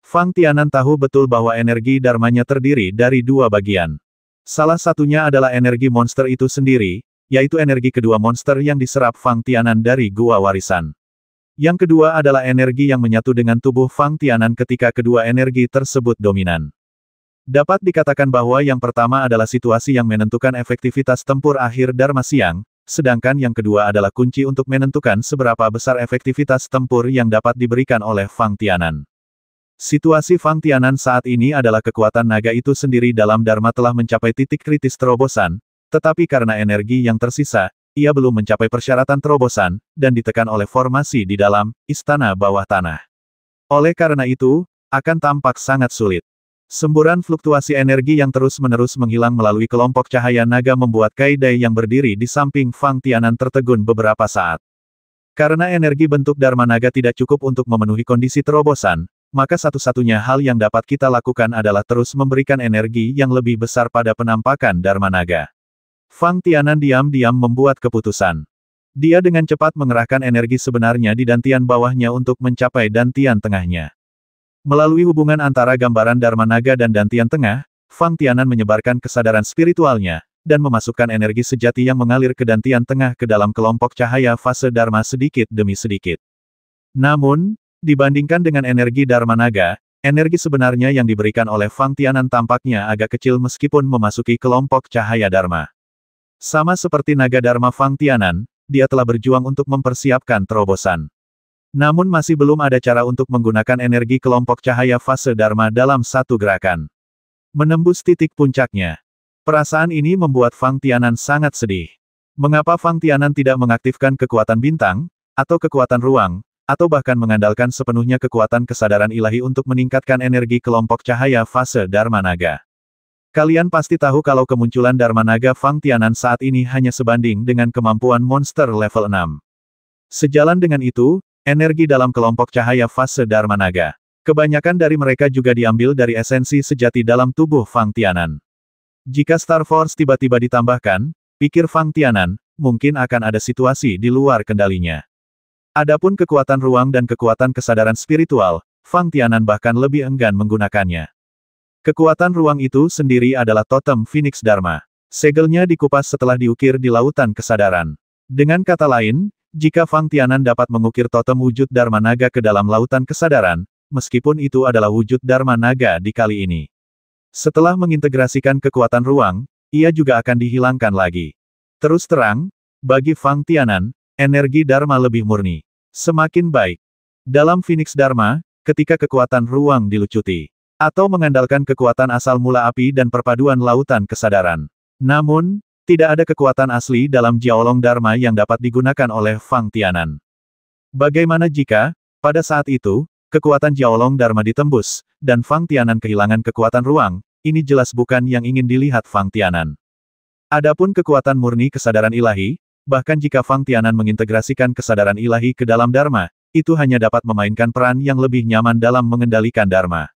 Fang Tianan tahu betul bahwa energi dharmanya terdiri dari dua bagian. Salah satunya adalah energi monster itu sendiri, yaitu energi kedua monster yang diserap Fang Tianan dari Gua Warisan. Yang kedua adalah energi yang menyatu dengan tubuh Fang Tianan ketika kedua energi tersebut dominan. Dapat dikatakan bahwa yang pertama adalah situasi yang menentukan efektivitas tempur akhir Dharma Siang, sedangkan yang kedua adalah kunci untuk menentukan seberapa besar efektivitas tempur yang dapat diberikan oleh Fang Tianan. Situasi Fang Tianan saat ini adalah kekuatan naga itu sendiri dalam Dharma telah mencapai titik kritis terobosan, tetapi karena energi yang tersisa, ia belum mencapai persyaratan terobosan, dan ditekan oleh formasi di dalam istana bawah tanah. Oleh karena itu, akan tampak sangat sulit. Semburan fluktuasi energi yang terus-menerus menghilang melalui kelompok cahaya naga membuat Kai Dai yang berdiri di samping Fang Tianan tertegun beberapa saat. Karena energi bentuk Dharma naga tidak cukup untuk memenuhi kondisi terobosan, maka satu-satunya hal yang dapat kita lakukan adalah terus memberikan energi yang lebih besar pada penampakan Dharma naga. Fang Tianan diam-diam membuat keputusan. Dia dengan cepat mengerahkan energi sebenarnya di dantian bawahnya untuk mencapai dantian tengahnya. Melalui hubungan antara gambaran Dharma naga dan dantian tengah, Fang Tianan menyebarkan kesadaran spiritualnya, dan memasukkan energi sejati yang mengalir ke dantian tengah ke dalam kelompok cahaya fase Dharma sedikit demi sedikit. Namun, dibandingkan dengan energi Dharma naga, energi sebenarnya yang diberikan oleh Fang Tianan tampaknya agak kecil meskipun memasuki kelompok cahaya Dharma. Sama seperti naga Dharma Fang Tianan, dia telah berjuang untuk mempersiapkan terobosan. Namun masih belum ada cara untuk menggunakan energi kelompok cahaya fase Dharma dalam satu gerakan. Menembus titik puncaknya. Perasaan ini membuat Fang Tianan sangat sedih. Mengapa Fang Tianan tidak mengaktifkan kekuatan bintang, atau kekuatan ruang, atau bahkan mengandalkan sepenuhnya kekuatan kesadaran ilahi untuk meningkatkan energi kelompok cahaya fase Dharma naga? Kalian pasti tahu kalau kemunculan Dharma naga Fang Tianan saat ini hanya sebanding dengan kemampuan monster level 6. Sejalan dengan itu, energi dalam kelompok cahaya fase Dharma naga. Kebanyakan dari mereka juga diambil dari esensi sejati dalam tubuh Fang Tianan. Jika Star Force tiba-tiba ditambahkan, pikir Fang Tianan, mungkin akan ada situasi di luar kendalinya. Adapun kekuatan ruang dan kekuatan kesadaran spiritual, Fang Tianan bahkan lebih enggan menggunakannya. Kekuatan ruang itu sendiri adalah totem Phoenix Dharma. Segelnya dikupas setelah diukir di lautan kesadaran. Dengan kata lain, jika Fang Tianan dapat mengukir totem wujud Dharma naga ke dalam lautan kesadaran, meskipun itu adalah wujud Dharma naga di kali ini. Setelah mengintegrasikan kekuatan ruang, ia juga akan dihilangkan lagi. Terus terang, bagi Fang Tianan, energi Dharma lebih murni. Semakin baik. Dalam Phoenix Dharma, ketika kekuatan ruang dilucuti, atau mengandalkan kekuatan asal mula api dan perpaduan lautan kesadaran. Namun, tidak ada kekuatan asli dalam Jiaolong Dharma yang dapat digunakan oleh Fang Tianan. Bagaimana jika, pada saat itu, kekuatan Jiaolong Dharma ditembus, dan Fang Tianan kehilangan kekuatan ruang? Ini jelas bukan yang ingin dilihat Fang Tianan. Adapun kekuatan murni kesadaran ilahi, bahkan jika Fang Tianan mengintegrasikan kesadaran ilahi ke dalam Dharma, itu hanya dapat memainkan peran yang lebih nyaman dalam mengendalikan Dharma.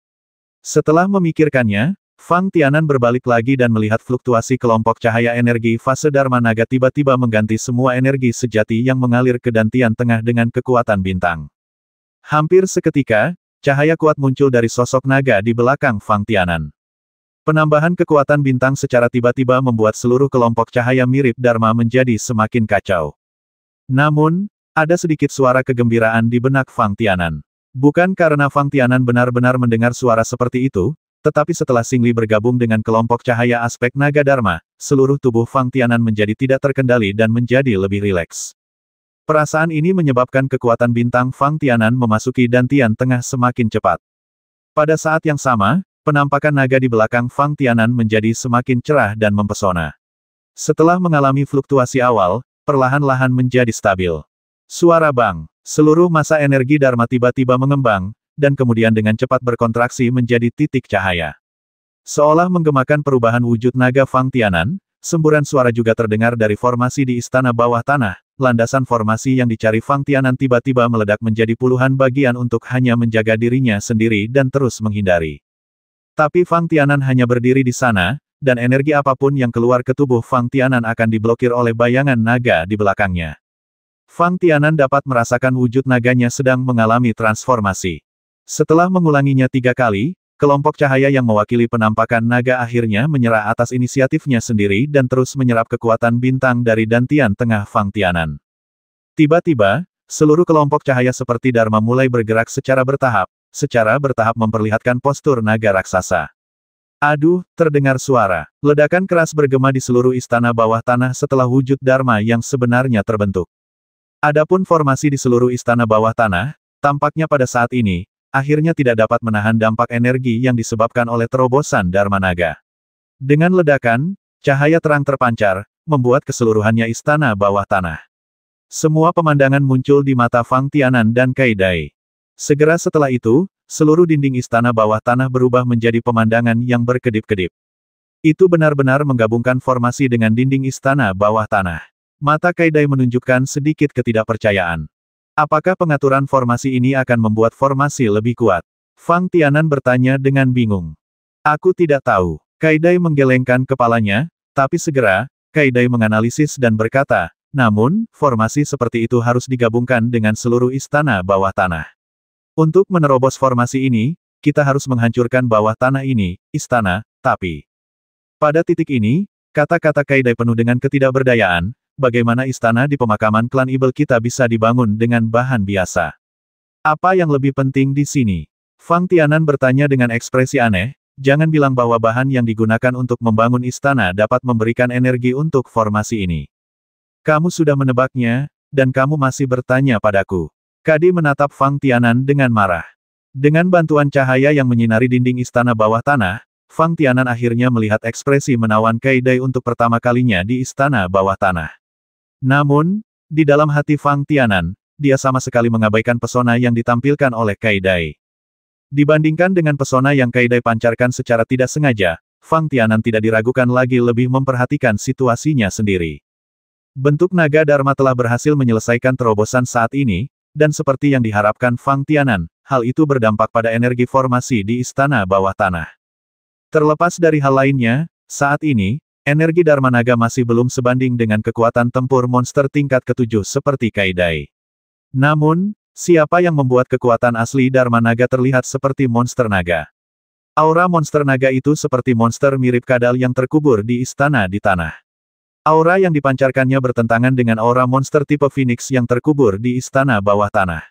Setelah memikirkannya, Fang Tianan berbalik lagi dan melihat fluktuasi kelompok cahaya energi fase Dharma naga tiba-tiba mengganti semua energi sejati yang mengalir ke dantian tengah dengan kekuatan bintang. Hampir seketika, cahaya kuat muncul dari sosok naga di belakang Fang Tianan. Penambahan kekuatan bintang secara tiba-tiba membuat seluruh kelompok cahaya mirip Dharma menjadi semakin kacau. Namun, ada sedikit suara kegembiraan di benak Fang Tianan. Bukan karena Fang Tianan benar-benar mendengar suara seperti itu, tetapi setelah Xingli bergabung dengan kelompok cahaya aspek naga Dharma, seluruh tubuh Fang Tianan menjadi tidak terkendali dan menjadi lebih rileks. Perasaan ini menyebabkan kekuatan bintang Fang Tianan memasuki dantian tengah semakin cepat. Pada saat yang sama, penampakan naga di belakang Fang Tianan menjadi semakin cerah dan mempesona. Setelah mengalami fluktuasi awal, perlahan-lahan menjadi stabil. Suara bang, seluruh massa energi Dharma tiba-tiba mengembang, dan kemudian dengan cepat berkontraksi menjadi titik cahaya. Seolah menggemakan perubahan wujud naga Fang Tianan, semburan suara juga terdengar dari formasi di istana bawah tanah. Landasan formasi yang dicari Fang Tianan tiba-tiba meledak menjadi puluhan bagian untuk hanya menjaga dirinya sendiri dan terus menghindari. Tapi Fang Tianan hanya berdiri di sana, dan energi apapun yang keluar ke tubuh Fang Tianan akan diblokir oleh bayangan naga di belakangnya. Fang Tianan dapat merasakan wujud naganya sedang mengalami transformasi. Setelah mengulanginya 3 kali, kelompok cahaya yang mewakili penampakan naga akhirnya menyerah atas inisiatifnya sendiri dan terus menyerap kekuatan bintang dari dantian tengah Fang Tianan. Tiba-tiba, seluruh kelompok cahaya seperti Dharma mulai bergerak secara bertahap memperlihatkan postur naga raksasa. Aduh, terdengar suara. Ledakan keras bergema di seluruh istana bawah tanah setelah wujud Dharma yang sebenarnya terbentuk. Adapun formasi di seluruh istana bawah tanah, tampaknya pada saat ini, akhirnya tidak dapat menahan dampak energi yang disebabkan oleh terobosan Dharma Naga. Dengan ledakan, cahaya terang terpancar, membuat keseluruhannya istana bawah tanah. Semua pemandangan muncul di mata Fang Tianan dan Kai Dai. Segera setelah itu, seluruh dinding istana bawah tanah berubah menjadi pemandangan yang berkedip-kedip. Itu benar-benar menggabungkan formasi dengan dinding istana bawah tanah. Mata Kai Dai menunjukkan sedikit ketidakpercayaan. Apakah pengaturan formasi ini akan membuat formasi lebih kuat? Fang Tianan bertanya dengan bingung. Aku tidak tahu. Kai Dai menggelengkan kepalanya, tapi segera, Kai Dai menganalisis dan berkata, namun, formasi seperti itu harus digabungkan dengan seluruh istana bawah tanah. Untuk menerobos formasi ini, kita harus menghancurkan bawah tanah ini, istana, tapi. Pada titik ini, kata-kata Kai Dai penuh dengan ketidakberdayaan, bagaimana istana di pemakaman klan Ibel kita bisa dibangun dengan bahan biasa? Apa yang lebih penting di sini? Fang Tianan bertanya dengan ekspresi aneh, jangan bilang bahwa bahan yang digunakan untuk membangun istana dapat memberikan energi untuk formasi ini. Kamu sudah menebaknya, dan kamu masih bertanya padaku. Kadi menatap Fang Tianan dengan marah. Dengan bantuan cahaya yang menyinari dinding istana bawah tanah, Fang Tianan akhirnya melihat ekspresi menawan Kai Dai untuk pertama kalinya di istana bawah tanah. Namun, di dalam hati Fang Tianan, dia sama sekali mengabaikan pesona yang ditampilkan oleh Kai Dai. Dibandingkan dengan pesona yang Kai Dai pancarkan secara tidak sengaja, Fang Tianan tidak diragukan lagi lebih memperhatikan situasinya sendiri. Bentuk naga Dharma telah berhasil menyelesaikan terobosan saat ini, dan seperti yang diharapkan Fang Tianan, hal itu berdampak pada energi formasi di istana bawah tanah. Terlepas dari hal lainnya, saat ini, energi Dharma Naga masih belum sebanding dengan kekuatan tempur monster tingkat ke-7 seperti Kai Dai. Namun, siapa yang membuat kekuatan asli Dharma Naga terlihat seperti monster naga? Aura monster naga itu seperti monster mirip kadal yang terkubur di istana di tanah. Aura yang dipancarkannya bertentangan dengan aura monster tipe Phoenix yang terkubur di istana bawah tanah.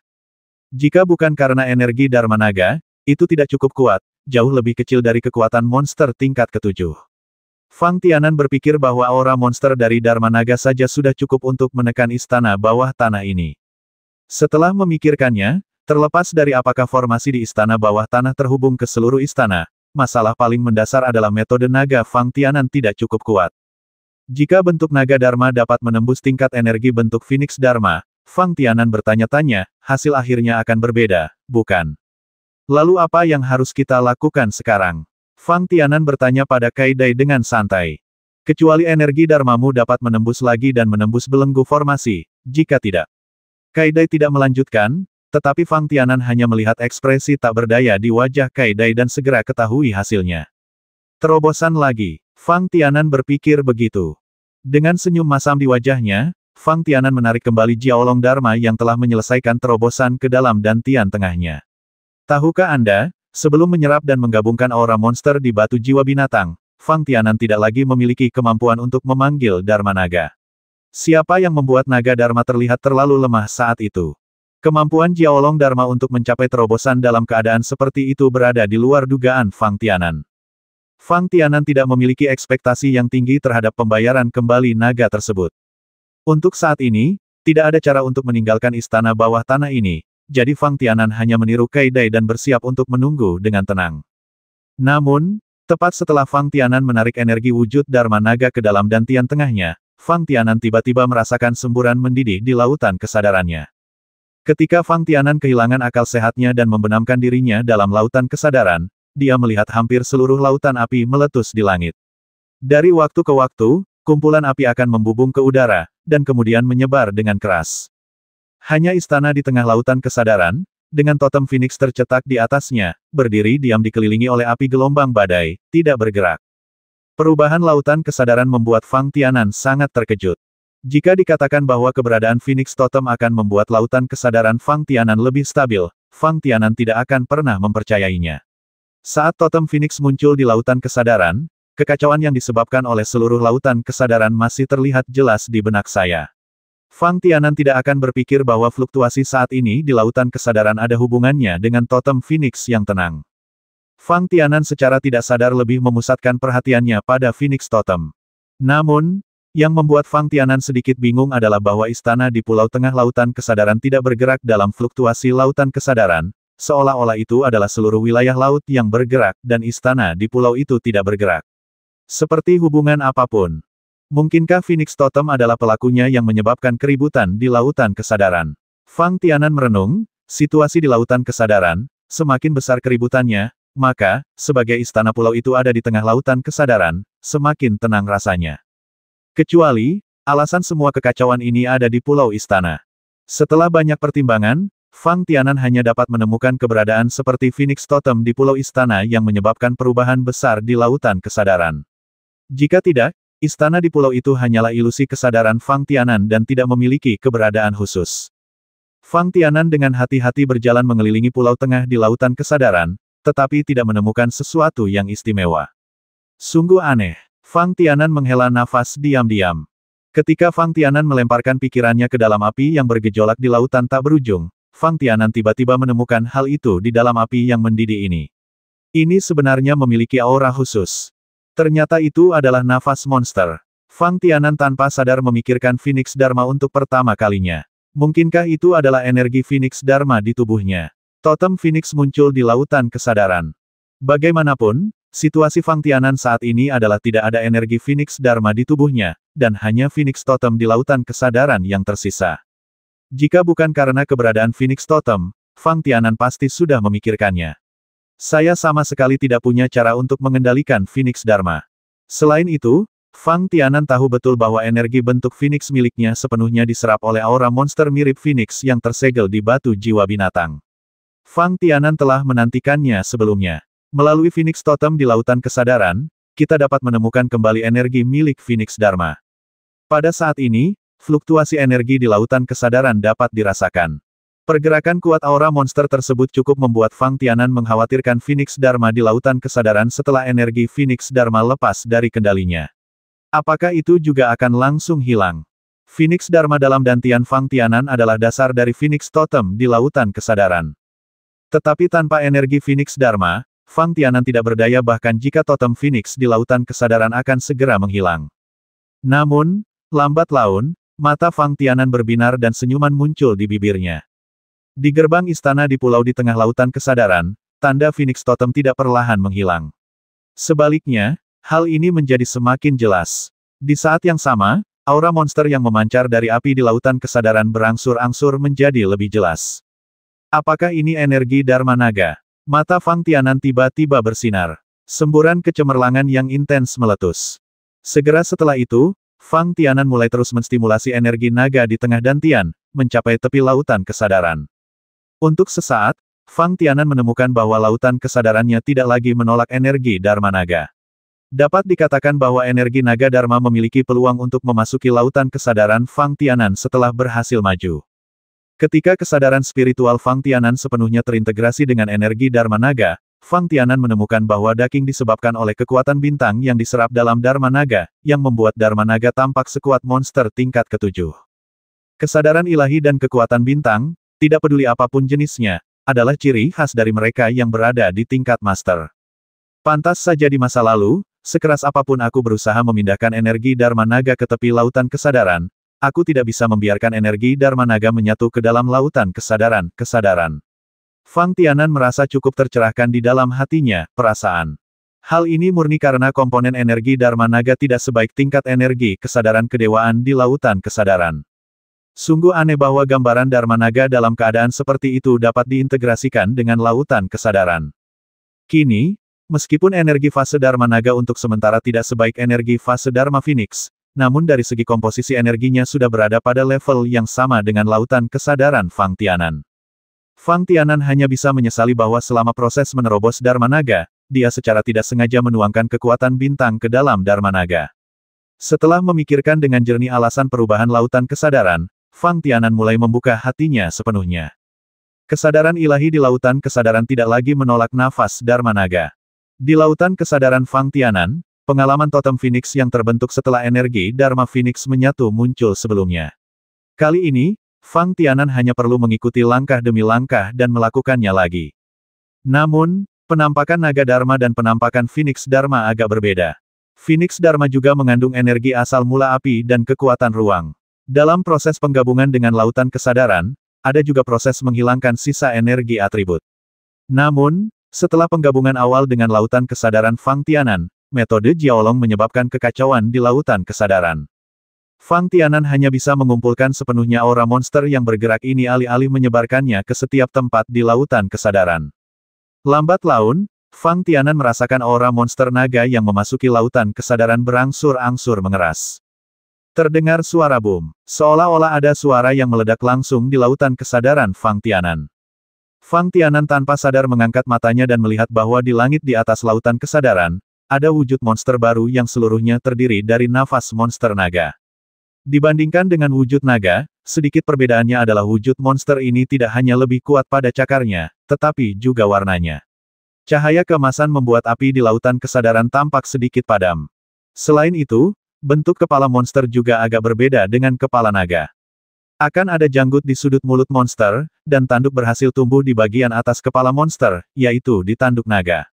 Jika bukan karena energi Dharma Naga, itu tidak cukup kuat, jauh lebih kecil dari kekuatan monster tingkat ke-7. Fang Tianan berpikir bahwa aura monster dari Dharma Naga saja sudah cukup untuk menekan istana bawah tanah ini. Setelah memikirkannya, terlepas dari apakah formasi di istana bawah tanah terhubung ke seluruh istana, masalah paling mendasar adalah metode naga Fang Tianan tidak cukup kuat. Jika bentuk naga Dharma dapat menembus tingkat energi bentuk Phoenix Dharma, Fang Tianan bertanya-tanya, hasil akhirnya akan berbeda, bukan? Lalu apa yang harus kita lakukan sekarang? Fang Tianan bertanya pada Kai Dai dengan santai. Kecuali energi Dharmamu dapat menembus lagi dan menembus belenggu formasi, jika tidak. Kai Dai tidak melanjutkan, tetapi Fang Tianan hanya melihat ekspresi tak berdaya di wajah Kai Dai dan segera ketahui hasilnya. Terobosan lagi, Fang Tianan berpikir begitu. Dengan senyum masam di wajahnya, Fang Tianan menarik kembali Jiaolong Dharma yang telah menyelesaikan terobosan ke dalam dantian tengahnya. Tahukah Anda, sebelum menyerap dan menggabungkan aura monster di batu jiwa binatang, Fang Tianan tidak lagi memiliki kemampuan untuk memanggil Dharma Naga. Siapa yang membuat naga Dharma terlihat terlalu lemah saat itu? Kemampuan Jiaolong Dharma untuk mencapai terobosan dalam keadaan seperti itu berada di luar dugaan Fang Tianan. Fang Tianan tidak memiliki ekspektasi yang tinggi terhadap pembayaran kembali naga tersebut. Untuk saat ini, tidak ada cara untuk meninggalkan istana bawah tanah ini, jadi Fang Tianan hanya meniru Kai Dai dan bersiap untuk menunggu dengan tenang. Namun, tepat setelah Fang Tianan menarik energi wujud Dharma Naga ke dalam dantian tengahnya, Fang Tianan tiba-tiba merasakan semburan mendidih di lautan kesadarannya. Ketika Fang Tianan kehilangan akal sehatnya dan membenamkan dirinya dalam lautan kesadaran, dia melihat hampir seluruh lautan api meletus di langit. Dari waktu ke waktu, kumpulan api akan membubung ke udara, dan kemudian menyebar dengan keras. Hanya istana di tengah lautan kesadaran, dengan totem Phoenix tercetak di atasnya, berdiri diam dikelilingi oleh api gelombang badai, tidak bergerak. Perubahan lautan kesadaran membuat Fang Tianan sangat terkejut. Jika dikatakan bahwa keberadaan Phoenix Totem akan membuat lautan kesadaran Fang Tianan lebih stabil, Fang Tianan tidak akan pernah mempercayainya. Saat totem Phoenix muncul di lautan kesadaran, kekacauan yang disebabkan oleh seluruh lautan kesadaran masih terlihat jelas di benak saya. Fang Tianan tidak akan berpikir bahwa fluktuasi saat ini di lautan kesadaran ada hubungannya dengan totem Phoenix yang tenang. Fang Tianan secara tidak sadar lebih memusatkan perhatiannya pada Phoenix Totem. Namun, yang membuat Fang Tianan sedikit bingung adalah bahwa istana di Pulau Tengah Lautan Kesadaran tidak bergerak dalam fluktuasi lautan kesadaran, seolah-olah itu adalah seluruh wilayah laut yang bergerak dan istana di pulau itu tidak bergerak. Seperti hubungan apapun. Mungkinkah Phoenix Totem adalah pelakunya yang menyebabkan keributan di lautan kesadaran? Fang Tianan merenung, situasi di lautan kesadaran, semakin besar keributannya, maka, sebagai istana pulau itu ada di tengah lautan kesadaran, semakin tenang rasanya. Kecuali, alasan semua kekacauan ini ada di pulau istana. Setelah banyak pertimbangan, Fang Tianan hanya dapat menemukan keberadaan seperti Phoenix Totem di pulau istana yang menyebabkan perubahan besar di lautan kesadaran. Jika tidak, istana di pulau itu hanyalah ilusi kesadaran Fang Tianan dan tidak memiliki keberadaan khusus. Fang Tianan dengan hati-hati berjalan mengelilingi pulau tengah di lautan kesadaran, tetapi tidak menemukan sesuatu yang istimewa. Sungguh aneh. Fang Tianan menghela nafas diam-diam. Ketika Fang Tianan melemparkan pikirannya ke dalam api yang bergejolak di lautan tak berujung, Fang Tianan tiba-tiba menemukan hal itu di dalam api yang mendidih ini. Ini sebenarnya memiliki aura khusus. Ternyata itu adalah nafas monster. Fang Tianan tanpa sadar memikirkan Phoenix Dharma untuk pertama kalinya. Mungkinkah itu adalah energi Phoenix Dharma di tubuhnya? Totem Phoenix muncul di lautan kesadaran. Bagaimanapun, situasi Fang Tianan saat ini adalah tidak ada energi Phoenix Dharma di tubuhnya, dan hanya Phoenix Totem di lautan kesadaran yang tersisa. Jika bukan karena keberadaan Phoenix Totem, Fang Tianan pasti sudah memikirkannya. Saya sama sekali tidak punya cara untuk mengendalikan Phoenix Dharma. Selain itu, Fang Tianan tahu betul bahwa energi bentuk Phoenix miliknya sepenuhnya diserap oleh aura monster mirip Phoenix yang tersegel di batu jiwa binatang. Fang Tianan telah menantikannya sebelumnya. Melalui Phoenix Totem di lautan kesadaran, kita dapat menemukan kembali energi milik Phoenix Dharma. Pada saat ini, fluktuasi energi di lautan kesadaran dapat dirasakan. Pergerakan kuat aura monster tersebut cukup membuat Fang Tianan mengkhawatirkan Phoenix Dharma di lautan kesadaran setelah energi Phoenix Dharma lepas dari kendalinya. Apakah itu juga akan langsung hilang? Phoenix Dharma dalam dantian Fang Tianan adalah dasar dari Phoenix Totem di lautan kesadaran. Tetapi tanpa energi Phoenix Dharma, Fang Tianan tidak berdaya bahkan jika totem Phoenix di lautan kesadaran akan segera menghilang. Namun, lambat laun, mata Fang Tianan berbinar dan senyuman muncul di bibirnya. Di gerbang istana di pulau di tengah lautan kesadaran, tanda Phoenix Totem tidak perlahan menghilang. Sebaliknya, hal ini menjadi semakin jelas. Di saat yang sama, aura monster yang memancar dari api di lautan kesadaran berangsur-angsur menjadi lebih jelas. Apakah ini energi Dharma Naga? Mata Fang Tianan tiba-tiba bersinar. Semburan kecemerlangan yang intens meletus. Segera setelah itu, Fang Tianan mulai terus menstimulasi energi naga di tengah dantian, mencapai tepi lautan kesadaran. Untuk sesaat, Fang Tianan menemukan bahwa lautan kesadarannya tidak lagi menolak energi Dharma Naga. Dapat dikatakan bahwa energi naga Dharma memiliki peluang untuk memasuki lautan kesadaran Fang Tianan setelah berhasil maju. Ketika kesadaran spiritual Fang Tianan sepenuhnya terintegrasi dengan energi Dharma Naga, Fang Tianan menemukan bahwa Daking disebabkan oleh kekuatan bintang yang diserap dalam Dharma Naga, yang membuat Dharma Naga tampak sekuat monster tingkat ke-7. Kesadaran ilahi dan kekuatan bintang, tidak peduli apapun jenisnya, adalah ciri khas dari mereka yang berada di tingkat master. Pantas saja di masa lalu, sekeras apapun aku berusaha memindahkan energi Dharma Naga ke tepi lautan kesadaran, aku tidak bisa membiarkan energi Dharma Naga menyatu ke dalam lautan kesadaran. Fang Tianan merasa cukup tercerahkan di dalam hatinya, perasaan. Hal ini murni karena komponen energi Dharma Naga tidak sebaik tingkat energi kesadaran kedewaan di lautan kesadaran. Sungguh aneh bahwa gambaran Dharma Naga dalam keadaan seperti itu dapat diintegrasikan dengan lautan kesadaran. Kini, meskipun energi fase Dharma Naga untuk sementara tidak sebaik energi fase Dharma Phoenix, namun dari segi komposisi energinya sudah berada pada level yang sama dengan lautan kesadaran Fang Tianan. Fang Tianan hanya bisa menyesali bahwa selama proses menerobos Dharma Naga, dia secara tidak sengaja menuangkan kekuatan bintang ke dalam Dharma Naga. Setelah memikirkan dengan jernih alasan perubahan lautan kesadaran, Fang Tianan mulai membuka hatinya sepenuhnya. Kesadaran ilahi di lautan kesadaran tidak lagi menolak nafas Dharma Naga. Di lautan kesadaran Fang Tianan, pengalaman totem Phoenix yang terbentuk setelah energi Dharma Phoenix menyatu muncul sebelumnya. Kali ini, Fang Tianan hanya perlu mengikuti langkah demi langkah dan melakukannya lagi. Namun, penampakan Naga Dharma dan penampakan Phoenix Dharma agak berbeda. Phoenix Dharma juga mengandung energi asal mula api dan kekuatan ruang. Dalam proses penggabungan dengan lautan kesadaran, ada juga proses menghilangkan sisa energi atribut. Namun, setelah penggabungan awal dengan lautan kesadaran Fang Tianan, metode Jiaolong menyebabkan kekacauan di lautan kesadaran. Fang Tianan hanya bisa mengumpulkan sepenuhnya aura monster yang bergerak ini alih-alih menyebarkannya ke setiap tempat di lautan kesadaran. Lambat laun, Fang Tianan merasakan aura monster naga yang memasuki lautan kesadaran berangsur-angsur mengeras. Terdengar suara boom, seolah-olah ada suara yang meledak langsung di lautan kesadaran Fang Tianan. Fang Tianan tanpa sadar mengangkat matanya dan melihat bahwa di langit di atas lautan kesadaran, ada wujud monster baru yang seluruhnya terdiri dari nafas monster naga. Dibandingkan dengan wujud naga, sedikit perbedaannya adalah wujud monster ini tidak hanya lebih kuat pada cakarnya, tetapi juga warnanya. Cahaya keemasan membuat api di lautan kesadaran tampak sedikit padam. Selain itu, bentuk kepala monster juga agak berbeda dengan kepala naga. Akan ada janggut di sudut mulut monster, dan tanduk berhasil tumbuh di bagian atas kepala monster, yaitu di tanduk naga.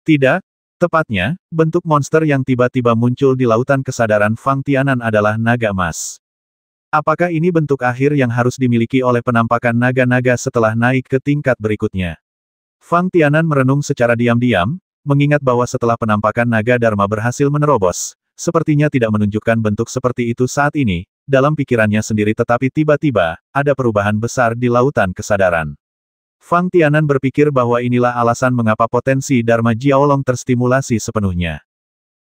Tidak, tepatnya, bentuk monster yang tiba-tiba muncul di lautan kesadaran Fang Tianan adalah naga emas. Apakah ini bentuk akhir yang harus dimiliki oleh penampakan naga-naga setelah naik ke tingkat berikutnya? Fang Tianan merenung secara diam-diam, mengingat bahwa setelah penampakan naga Dharma berhasil menerobos, sepertinya tidak menunjukkan bentuk seperti itu saat ini, dalam pikirannya sendiri tetapi tiba-tiba, ada perubahan besar di lautan kesadaran. Fang Tianan berpikir bahwa inilah alasan mengapa potensi Dharma Jiaolong terstimulasi sepenuhnya.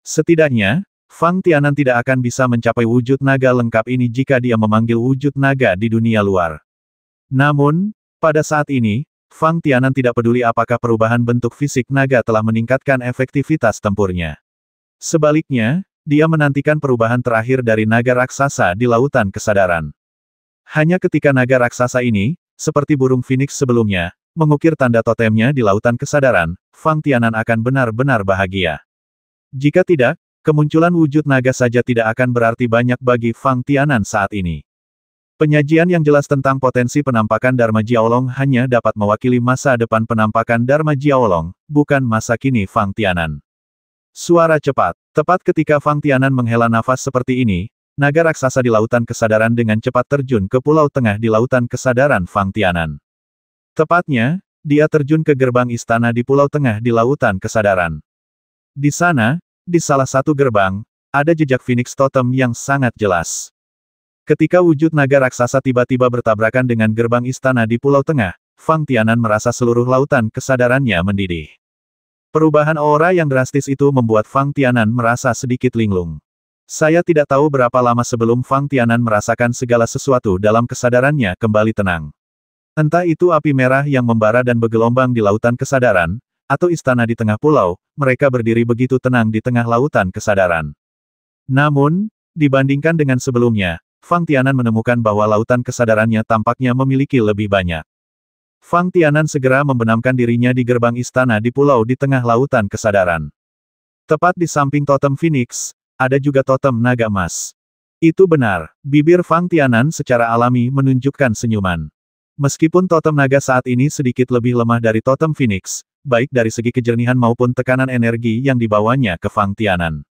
Setidaknya, Fang Tianan tidak akan bisa mencapai wujud naga lengkap ini jika dia memanggil wujud naga di dunia luar. Namun, pada saat ini, Fang Tianan tidak peduli apakah perubahan bentuk fisik naga telah meningkatkan efektivitas tempurnya. Sebaliknya, dia menantikan perubahan terakhir dari naga raksasa di lautan kesadaran. Hanya ketika naga raksasa ini, seperti burung phoenix sebelumnya, mengukir tanda totemnya di lautan kesadaran, Fang Tianan akan benar-benar bahagia. Jika tidak, kemunculan wujud naga saja tidak akan berarti banyak bagi Fang Tianan saat ini. Penyajian yang jelas tentang potensi penampakan Dharma Jiaolong hanya dapat mewakili masa depan penampakan Dharma Jiaolong, bukan masa kini Fang Tianan. Suara cepat. Tepat ketika Fang Tianan menghela nafas seperti ini, naga raksasa di lautan kesadaran dengan cepat terjun ke pulau tengah di lautan kesadaran Fang Tianan. Tepatnya, dia terjun ke gerbang istana di pulau tengah di lautan kesadaran. Di sana, di salah satu gerbang, ada jejak Phoenix Totem yang sangat jelas. Ketika wujud naga raksasa tiba-tiba bertabrakan dengan gerbang istana di pulau tengah, Fang Tianan merasa seluruh lautan kesadarannya mendidih. Perubahan aura yang drastis itu membuat Fang Tianan merasa sedikit linglung. Saya tidak tahu berapa lama sebelum Fang Tianan merasakan segala sesuatu dalam kesadarannya kembali tenang. Entah itu api merah yang membara dan bergelombang di lautan kesadaran, atau istana di tengah pulau, mereka berdiri begitu tenang di tengah lautan kesadaran. Namun, dibandingkan dengan sebelumnya, Fang Tianan menemukan bahwa lautan kesadarannya tampaknya memiliki lebih banyak. Fang Tianan segera membenamkan dirinya di gerbang istana di pulau di tengah lautan kesadaran. Tepat di samping totem Phoenix, ada juga totem naga emas. Itu benar, bibir Fang Tianan secara alami menunjukkan senyuman. Meskipun totem naga saat ini sedikit lebih lemah dari totem Phoenix, baik dari segi kejernihan maupun tekanan energi yang dibawanya ke Fang Tianan.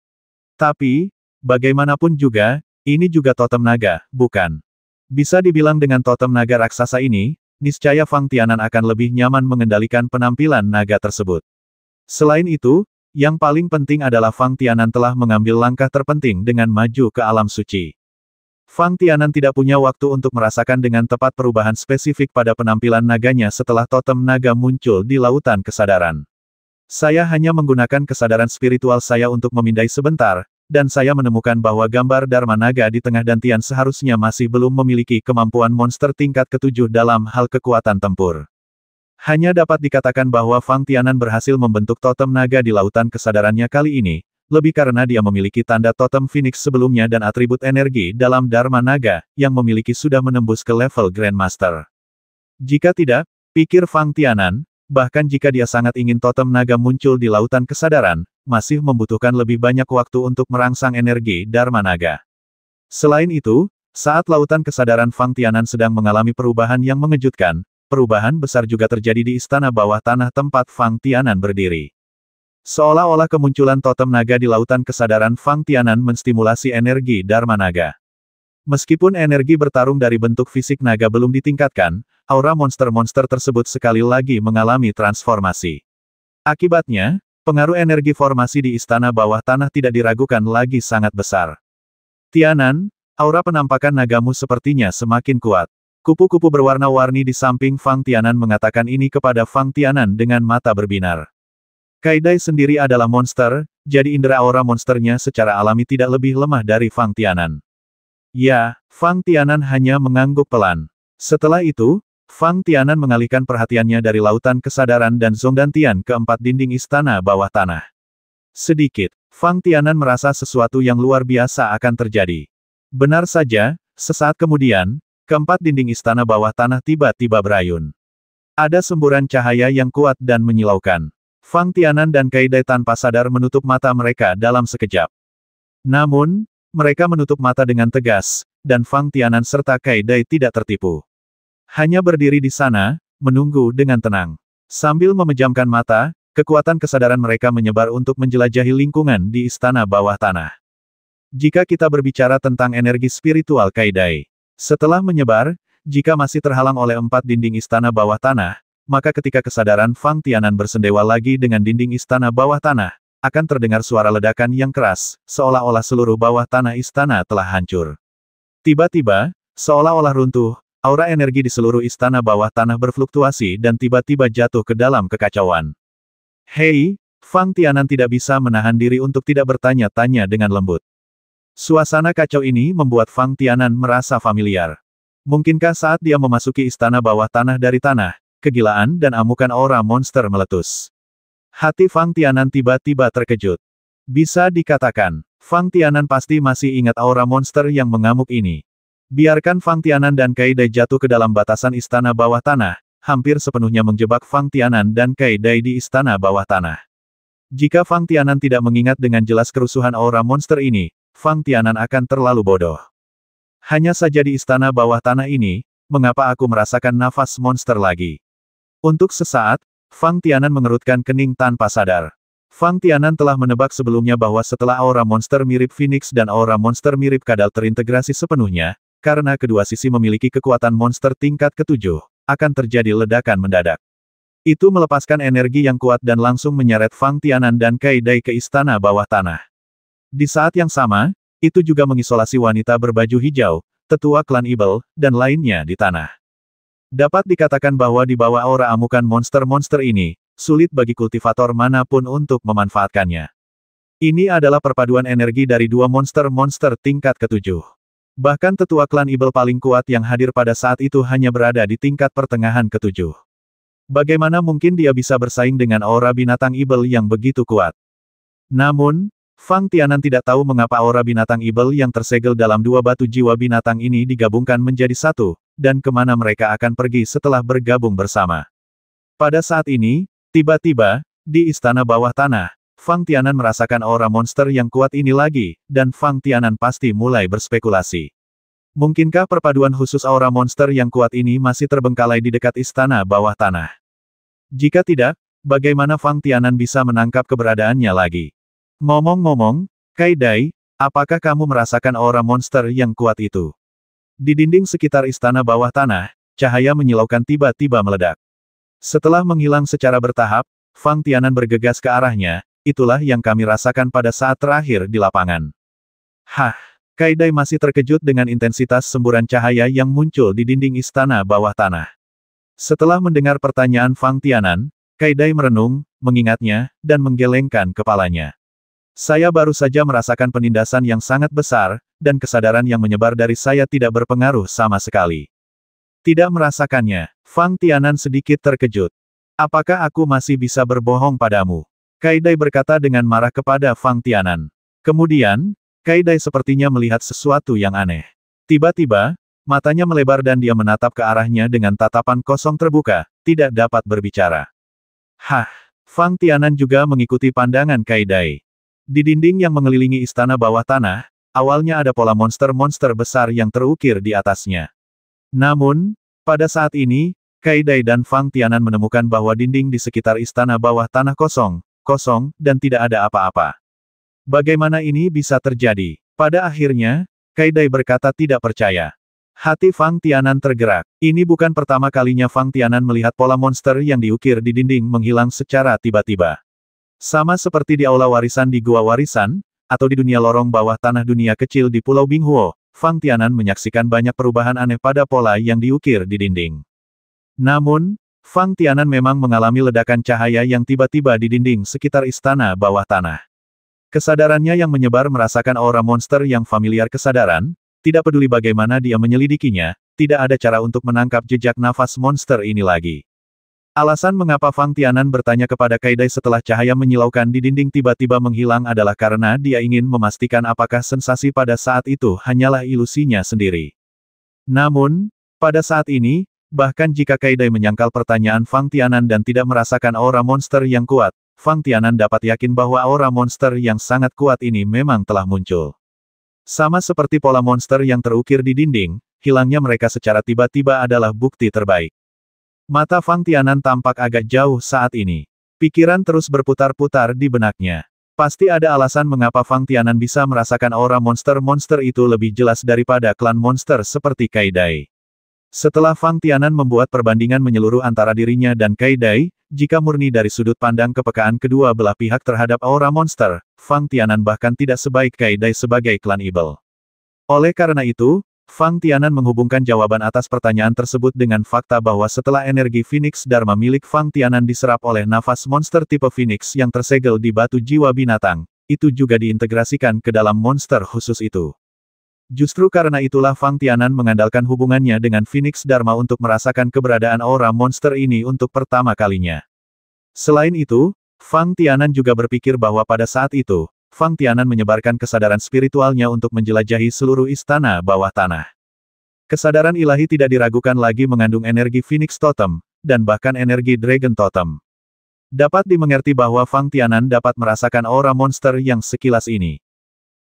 Tapi, bagaimanapun juga, ini juga totem naga, bukan? Bisa dibilang dengan totem naga raksasa ini, niscaya Fang Tianan akan lebih nyaman mengendalikan penampilan naga tersebut. Selain itu, yang paling penting adalah Fang Tianan telah mengambil langkah terpenting dengan maju ke alam suci. Fang Tianan tidak punya waktu untuk merasakan dengan tepat perubahan spesifik pada penampilan naganya setelah totem naga muncul di lautan kesadaran. Saya hanya menggunakan kesadaran spiritual saya untuk memindai sebentar, dan saya menemukan bahwa gambar Dharma Naga di tengah dantian seharusnya masih belum memiliki kemampuan monster tingkat ke-7 dalam hal kekuatan tempur. Hanya dapat dikatakan bahwa Fang Tianan berhasil membentuk totem naga di lautan kesadarannya kali ini, lebih karena dia memiliki tanda totem Phoenix sebelumnya dan atribut energi dalam Dharma Naga, yang memiliki sudah menembus ke level Grandmaster. Jika tidak, Pikir Fang Tianan, bahkan jika dia sangat ingin totem naga muncul di lautan kesadaran, masih membutuhkan lebih banyak waktu untuk merangsang energi Dharma Naga. Selain itu, saat lautan kesadaran Fang Tianan sedang mengalami perubahan yang mengejutkan, perubahan besar juga terjadi di istana bawah tanah tempat Fang Tianan berdiri. Seolah-olah kemunculan totem naga di lautan kesadaran Fang Tianan menstimulasi energi Dharma Naga. Meskipun energi bertarung dari bentuk fisik naga belum ditingkatkan, aura monster-monster tersebut sekali lagi mengalami transformasi. Akibatnya, pengaruh energi formasi di istana bawah tanah tidak diragukan lagi sangat besar. Tianan, aura penampakan nagamu sepertinya semakin kuat. Kupu-kupu berwarna-warni di samping Fang Tianan mengatakan ini kepada Fang Tianan dengan mata berbinar. Kaidai sendiri adalah monster, jadi indera aura monsternya secara alami tidak lebih lemah dari Fang Tianan. Ya, Fang Tianan hanya mengangguk pelan. Setelah itu, Fang Tianan mengalihkan perhatiannya dari lautan kesadaran dan Zongdantian ke 4 dinding istana bawah tanah. Sedikit, Fang Tianan merasa sesuatu yang luar biasa akan terjadi. Benar saja, sesaat kemudian, ke-4 dinding istana bawah tanah tiba-tiba berayun. Ada semburan cahaya yang kuat dan menyilaukan. Fang Tianan dan Kaidai tanpa sadar menutup mata mereka dalam sekejap. Namun, mereka menutup mata dengan tegas, dan Fang Tianan serta Kaidai tidak tertipu. Hanya berdiri di sana, menunggu dengan tenang. Sambil memejamkan mata, kekuatan kesadaran mereka menyebar untuk menjelajahi lingkungan di istana bawah tanah. Jika kita berbicara tentang energi spiritual Kaidai, setelah menyebar, jika masih terhalang oleh 4 dinding istana bawah tanah, maka ketika kesadaran Fang Tianan bersendewa lagi dengan dinding istana bawah tanah, akan terdengar suara ledakan yang keras, seolah-olah seluruh bawah tanah istana telah hancur. Tiba-tiba, seolah-olah runtuh, aura energi di seluruh istana bawah tanah berfluktuasi dan tiba-tiba jatuh ke dalam kekacauan. Hei, Fang Tianan tidak bisa menahan diri untuk tidak bertanya-tanya dengan lembut. Suasana kacau ini membuat Fang Tianan merasa familiar. Mungkinkah saat dia memasuki istana bawah tanah dari tanah, kegilaan dan amukan aura monster meletus? Hati Fang Tianan tiba-tiba terkejut. Bisa dikatakan, Fang Tianan pasti masih ingat aura monster yang mengamuk ini. Biarkan Fang Tianan dan Kaidai jatuh ke dalam batasan istana bawah tanah, hampir sepenuhnya menjebak Fang Tianan dan Kaidai di istana bawah tanah. Jika Fang Tianan tidak mengingat dengan jelas kerusuhan aura monster ini, Fang Tianan akan terlalu bodoh. Hanya saja di istana bawah tanah ini, mengapa aku merasakan nafas monster lagi? Untuk sesaat, Fang Tianan mengerutkan kening tanpa sadar. Fang Tianan telah menebak sebelumnya bahwa setelah aura monster mirip Phoenix dan aura monster mirip Kadal terintegrasi sepenuhnya, karena kedua sisi memiliki kekuatan monster tingkat ke-7, akan terjadi ledakan mendadak. Itu melepaskan energi yang kuat dan langsung menyeret Fang Tianan dan Kaidai ke istana bawah tanah. Di saat yang sama, itu juga mengisolasi wanita berbaju hijau, tetua klan Ibel, dan lainnya di tanah. Dapat dikatakan bahwa di bawah aura amukan monster-monster ini, sulit bagi kultivator manapun untuk memanfaatkannya. Ini adalah perpaduan energi dari dua monster-monster tingkat ke-7. Bahkan tetua klan Ibel paling kuat yang hadir pada saat itu hanya berada di tingkat pertengahan ke-7. Bagaimana mungkin dia bisa bersaing dengan aura binatang Ibel yang begitu kuat? Namun, Fang Tianan tidak tahu mengapa aura binatang Ibel yang tersegel dalam dua batu jiwa binatang ini digabungkan menjadi satu, dan kemana mereka akan pergi setelah bergabung bersama. Pada saat ini, tiba-tiba, di istana bawah tanah, Fang Tianan merasakan aura monster yang kuat ini lagi, dan Fang Tianan pasti mulai berspekulasi. Mungkinkah perpaduan khusus aura monster yang kuat ini masih terbengkalai di dekat istana bawah tanah? Jika tidak, bagaimana Fang Tianan bisa menangkap keberadaannya lagi? Ngomong-ngomong, Kaidai, apakah kamu merasakan aura monster yang kuat itu? Di dinding sekitar istana bawah tanah, cahaya menyilaukan tiba-tiba meledak. Setelah menghilang secara bertahap, Fang Tianan bergegas ke arahnya. Itulah yang kami rasakan pada saat terakhir di lapangan. Hah, Kaidai masih terkejut dengan intensitas semburan cahaya yang muncul di dinding istana bawah tanah. Setelah mendengar pertanyaan Fang Tianan, Kaidai merenung, mengingatnya, dan menggelengkan kepalanya. Saya baru saja merasakan penindasan yang sangat besar, dan kesadaran yang menyebar dari saya tidak berpengaruh sama sekali. Tidak merasakannya, Fang Tianan sedikit terkejut. Apakah aku masih bisa berbohong padamu? Kaidai berkata dengan marah kepada Fang Tianan. Kemudian, Kaidai sepertinya melihat sesuatu yang aneh. Tiba-tiba, Matanya melebar dan dia menatap ke arahnya dengan tatapan kosong terbuka, tidak dapat berbicara. Hah! Fang Tianan juga mengikuti pandangan Kai Dai. Di dinding yang mengelilingi istana bawah tanah, awalnya ada pola monster-monster besar yang terukir di atasnya. Namun, pada saat ini, Kai Dai dan Fang Tianan menemukan bahwa dinding di sekitar istana bawah tanah kosong, dan tidak ada apa-apa. Bagaimana ini bisa terjadi? Pada akhirnya, Kai Dai berkata tidak percaya. Hati Fang Tianan tergerak. Ini bukan pertama kalinya Fang Tianan melihat pola monster yang diukir di dinding menghilang secara tiba-tiba. Sama seperti di aula warisan di Gua Warisan, atau di dunia lorong bawah tanah dunia kecil di Pulau Binghuo, Fang Tianan menyaksikan banyak perubahan aneh pada pola yang diukir di dinding. Namun, Fang Tianan memang mengalami ledakan cahaya yang tiba-tiba di dinding sekitar istana bawah tanah. Kesadarannya yang menyebar merasakan aura monster yang familiar kesadaran, tidak peduli bagaimana dia menyelidikinya, tidak ada cara untuk menangkap jejak nafas monster ini lagi. Alasan mengapa Fang Tianan bertanya kepada Kai Dai setelah cahaya menyilaukan di dinding tiba-tiba menghilang adalah karena dia ingin memastikan apakah sensasi pada saat itu hanyalah ilusinya sendiri. Namun, pada saat ini, bahkan jika Kai Dai menyangkal pertanyaan Fang Tianan dan tidak merasakan aura monster yang kuat, Fang Tianan dapat yakin bahwa aura monster yang sangat kuat ini memang telah muncul. Sama seperti pola monster yang terukir di dinding, hilangnya mereka secara tiba-tiba adalah bukti terbaik. Mata Fang Tianan tampak agak jauh saat ini. Pikiran terus berputar-putar di benaknya. Pasti ada alasan mengapa Fang Tianan bisa merasakan aura monster-monster itu lebih jelas daripada klan monster seperti Kai Dai. Setelah Fang Tianan membuat perbandingan menyeluruh antara dirinya dan Kai Dai, jika murni dari sudut pandang kepekaan kedua belah pihak terhadap aura monster, Fang Tianan bahkan tidak sebaik Kai Dai sebagai klan Evil. Oleh karena itu, Fang Tianan menghubungkan jawaban atas pertanyaan tersebut dengan fakta bahwa setelah energi Phoenix Dharma milik Fang Tianan diserap oleh nafas monster tipe Phoenix yang tersegel di batu jiwa binatang, itu juga diintegrasikan ke dalam monster khusus itu. Justru karena itulah Fang Tianan mengandalkan hubungannya dengan Phoenix Dharma untuk merasakan keberadaan aura monster ini untuk pertama kalinya. Selain itu, Fang Tianan juga berpikir bahwa pada saat itu, Fang Tianan menyebarkan kesadaran spiritualnya untuk menjelajahi seluruh istana bawah tanah. Kesadaran ilahi tidak diragukan lagi mengandung energi Phoenix Totem, dan bahkan energi Dragon Totem. Dapat dimengerti bahwa Fang Tianan dapat merasakan aura monster yang sekilas ini.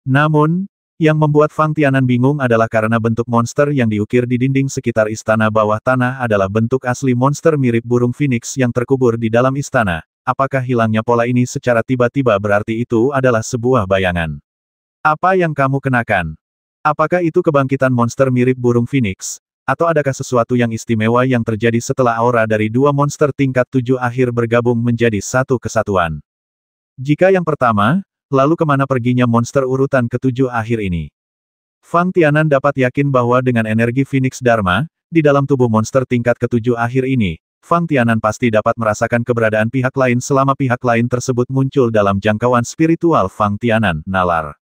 Namun, yang membuat Fang Tianan bingung adalah karena bentuk monster yang diukir di dinding sekitar istana bawah tanah adalah bentuk asli monster mirip burung phoenix yang terkubur di dalam istana. Apakah hilangnya pola ini secara tiba-tiba berarti itu adalah sebuah bayangan? Apa yang kamu kenakan? Apakah itu kebangkitan monster mirip burung phoenix? Atau adakah sesuatu yang istimewa yang terjadi setelah aura dari dua monster tingkat 7 akhir bergabung menjadi satu kesatuan? Jika yang pertama, lalu kemana perginya monster urutan ke-7 akhir ini? Fang Tianan dapat yakin bahwa dengan energi Phoenix Dharma, di dalam tubuh monster tingkat ke-7 akhir ini, Fang Tianan pasti dapat merasakan keberadaan pihak lain selama pihak lain tersebut muncul dalam jangkauan spiritual Fang Tianan, nalar.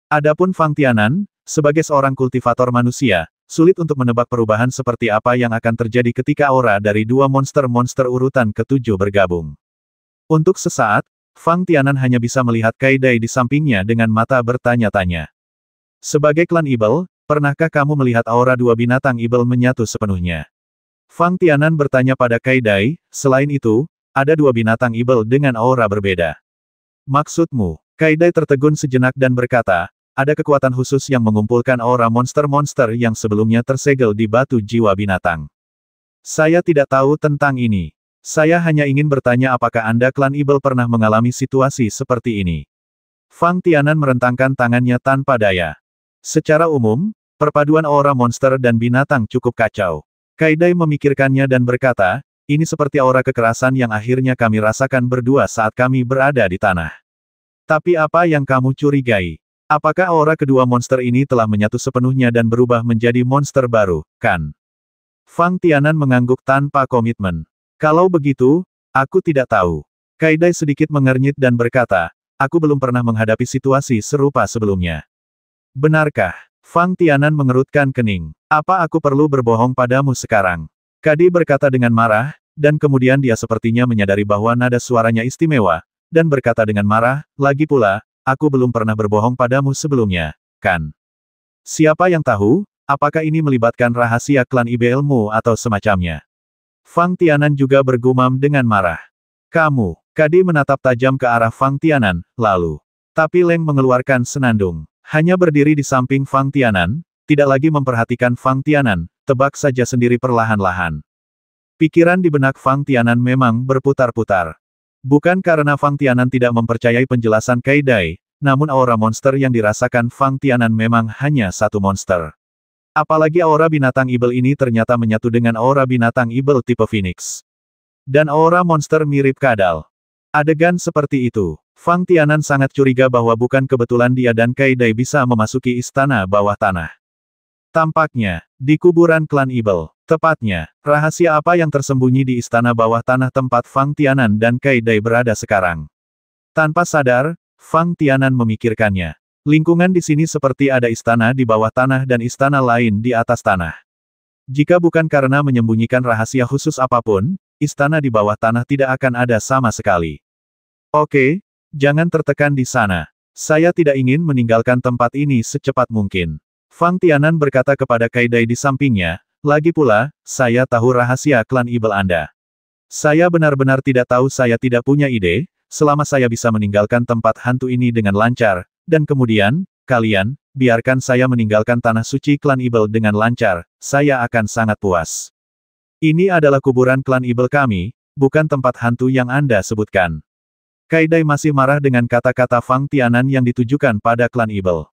Adapun Fang Tianan, sebagai seorang kultivator manusia, sulit untuk menebak perubahan seperti apa yang akan terjadi ketika aura dari dua monster-monster urutan ke-7 bergabung. Untuk sesaat, Fang Tianan hanya bisa melihat Kai Dai di sampingnya dengan mata bertanya-tanya. Sebagai klan Evil, pernahkah kamu melihat aura dua binatang Evil menyatu sepenuhnya? Fang Tianan bertanya pada Kai Dai, selain itu, ada dua binatang Evil dengan aura berbeda. Maksudmu? Kai Dai tertegun sejenak dan berkata, ada kekuatan khusus yang mengumpulkan aura monster-monster yang sebelumnya tersegel di batu jiwa binatang. Saya tidak tahu tentang ini. Saya hanya ingin bertanya apakah Anda klan Evil pernah mengalami situasi seperti ini. Fang Tianan merentangkan tangannya tanpa daya. Secara umum, perpaduan aura monster dan binatang cukup kacau. Kai Dai memikirkannya dan berkata, ini seperti aura kekerasan yang akhirnya kami rasakan berdua saat kami berada di tanah. Tapi apa yang kamu curigai? Apakah aura kedua monster ini telah menyatu sepenuhnya dan berubah menjadi monster baru, kan? Fang Tianan mengangguk tanpa komitmen. Kalau begitu, aku tidak tahu. Kai Dai sedikit mengernyit dan berkata, aku belum pernah menghadapi situasi serupa sebelumnya. Benarkah? Fang Tianan mengerutkan kening. Apa aku perlu berbohong padamu sekarang? Kadi berkata dengan marah, dan kemudian dia sepertinya menyadari bahwa nada suaranya istimewa, dan berkata dengan marah, lagi pula, aku belum pernah berbohong padamu sebelumnya, kan? Siapa yang tahu, Apakah ini melibatkan rahasia klan IBLmu atau semacamnya? Fang Tianan juga bergumam dengan marah. Kamu, Kadi menatap tajam ke arah Fang Tianan, lalu. Tapi Leng mengeluarkan senandung. Hanya berdiri di samping Fang Tianan, tidak lagi memperhatikan Fang Tianan, tebak saja sendiri perlahan-lahan. Pikiran di benak Fang Tianan memang berputar-putar. Bukan karena Fang Tianan tidak mempercayai penjelasan Kai Dai, namun aura monster yang dirasakan Fang Tianan memang hanya satu monster. Apalagi aura binatang ibel ini ternyata menyatu dengan aura binatang ibel tipe Phoenix. Dan aura monster mirip kadal. Adegan seperti itu, Fang Tianan sangat curiga bahwa bukan kebetulan dia dan Kai Dai bisa memasuki istana bawah tanah. Tampaknya, di kuburan klan ibel, tepatnya, rahasia apa yang tersembunyi di istana bawah tanah tempat Fang Tianan dan Kai Dai berada sekarang. Tanpa sadar, Fang Tianan memikirkannya. Lingkungan di sini seperti ada istana di bawah tanah dan istana lain di atas tanah. Jika bukan karena menyembunyikan rahasia khusus apapun, istana di bawah tanah tidak akan ada sama sekali. Oke, jangan tertekan di sana. Saya tidak ingin meninggalkan tempat ini secepat mungkin. Fang Tianan berkata kepada Kai Dai di sampingnya, lagi pula, saya tahu rahasia klan ibel Anda. Saya benar-benar tidak tahu, saya tidak punya ide, selama saya bisa meninggalkan tempat hantu ini dengan lancar. Dan kemudian, kalian, biarkan saya meninggalkan tanah suci klan ibel dengan lancar, saya akan sangat puas. Ini adalah kuburan klan ibel kami, bukan tempat hantu yang Anda sebutkan. Kai Dai masih marah dengan kata-kata Fang Tianan yang ditujukan pada klan ibel.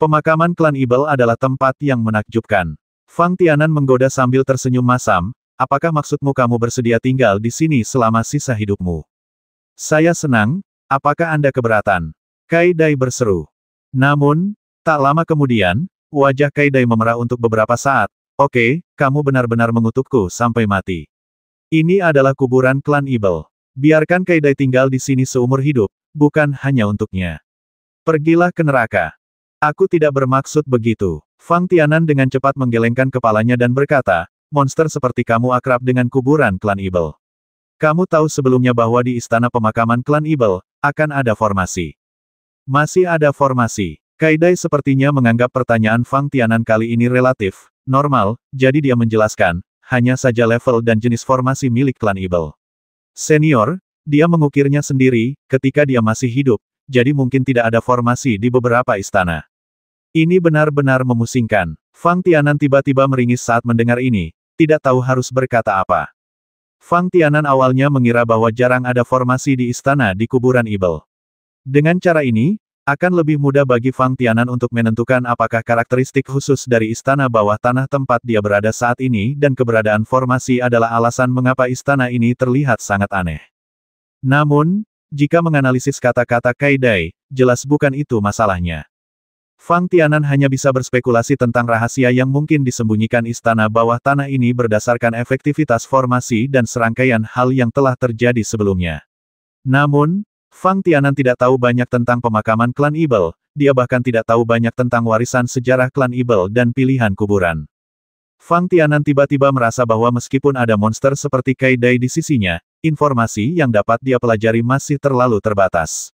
Pemakaman klan ibel adalah tempat yang menakjubkan. Fang Tianan menggoda sambil tersenyum masam, apakah maksudmu kamu bersedia tinggal di sini selama sisa hidupmu? Saya senang, apakah Anda keberatan? Kai Dai berseru. Namun, tak lama kemudian, wajah Kai Dai memerah untuk beberapa saat. Oke, kamu benar-benar mengutukku sampai mati. Ini adalah kuburan klan ibel. Biarkan Kai Dai tinggal di sini seumur hidup, bukan hanya untuknya. Pergilah ke neraka. Aku tidak bermaksud begitu. Fang Tianan dengan cepat menggelengkan kepalanya dan berkata, monster seperti kamu akrab dengan kuburan klan ibel. Kamu tahu sebelumnya bahwa di istana pemakaman klan ibel, akan ada formasi. Masih ada formasi. Kai Dai sepertinya menganggap pertanyaan Fang Tianan kali ini relatif normal, jadi dia menjelaskan, hanya saja level dan jenis formasi milik klan ibel. Senior, dia mengukirnya sendiri, ketika dia masih hidup, jadi mungkin tidak ada formasi di beberapa istana. Ini benar-benar memusingkan. Fang Tianan tiba-tiba meringis saat mendengar ini, tidak tahu harus berkata apa. Fang Tianan awalnya mengira bahwa jarang ada formasi di istana di kuburan ibel. Dengan cara ini, akan lebih mudah bagi Fang Tianan untuk menentukan apakah karakteristik khusus dari istana bawah tanah tempat dia berada saat ini dan keberadaan formasi adalah alasan mengapa istana ini terlihat sangat aneh. Namun, jika menganalisis kata-kata Kai Dai, jelas bukan itu masalahnya. Fang Tianan hanya bisa berspekulasi tentang rahasia yang mungkin disembunyikan istana bawah tanah ini berdasarkan efektivitas formasi dan serangkaian hal yang telah terjadi sebelumnya. Namun, Fang Tianan tidak tahu banyak tentang pemakaman klan ibel, dia bahkan tidak tahu banyak tentang warisan sejarah klan ibel dan pilihan kuburan. Fang Tianan tiba-tiba merasa bahwa meskipun ada monster seperti Kai Dai di sisinya, informasi yang dapat dia pelajari masih terlalu terbatas.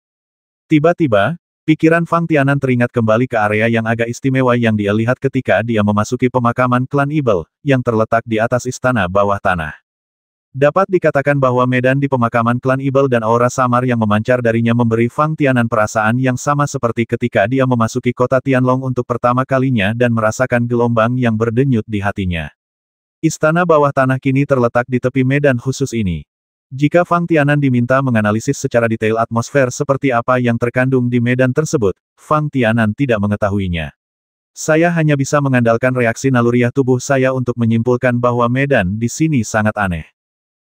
Tiba-tiba, pikiran Fang Tianan teringat kembali ke area yang agak istimewa yang dia lihat ketika dia memasuki pemakaman klan ibel, yang terletak di atas istana bawah tanah. Dapat dikatakan bahwa medan di pemakaman klan ibel dan aura samar yang memancar darinya memberi Fang Tianan perasaan yang sama seperti ketika dia memasuki kota Tianlong untuk pertama kalinya dan merasakan gelombang yang berdenyut di hatinya. Istana bawah tanah kini terletak di tepi medan khusus ini. Jika Fang Tianan diminta menganalisis secara detail atmosfer seperti apa yang terkandung di medan tersebut, Fang Tianan tidak mengetahuinya. Saya hanya bisa mengandalkan reaksi naluriah tubuh saya untuk menyimpulkan bahwa medan di sini sangat aneh.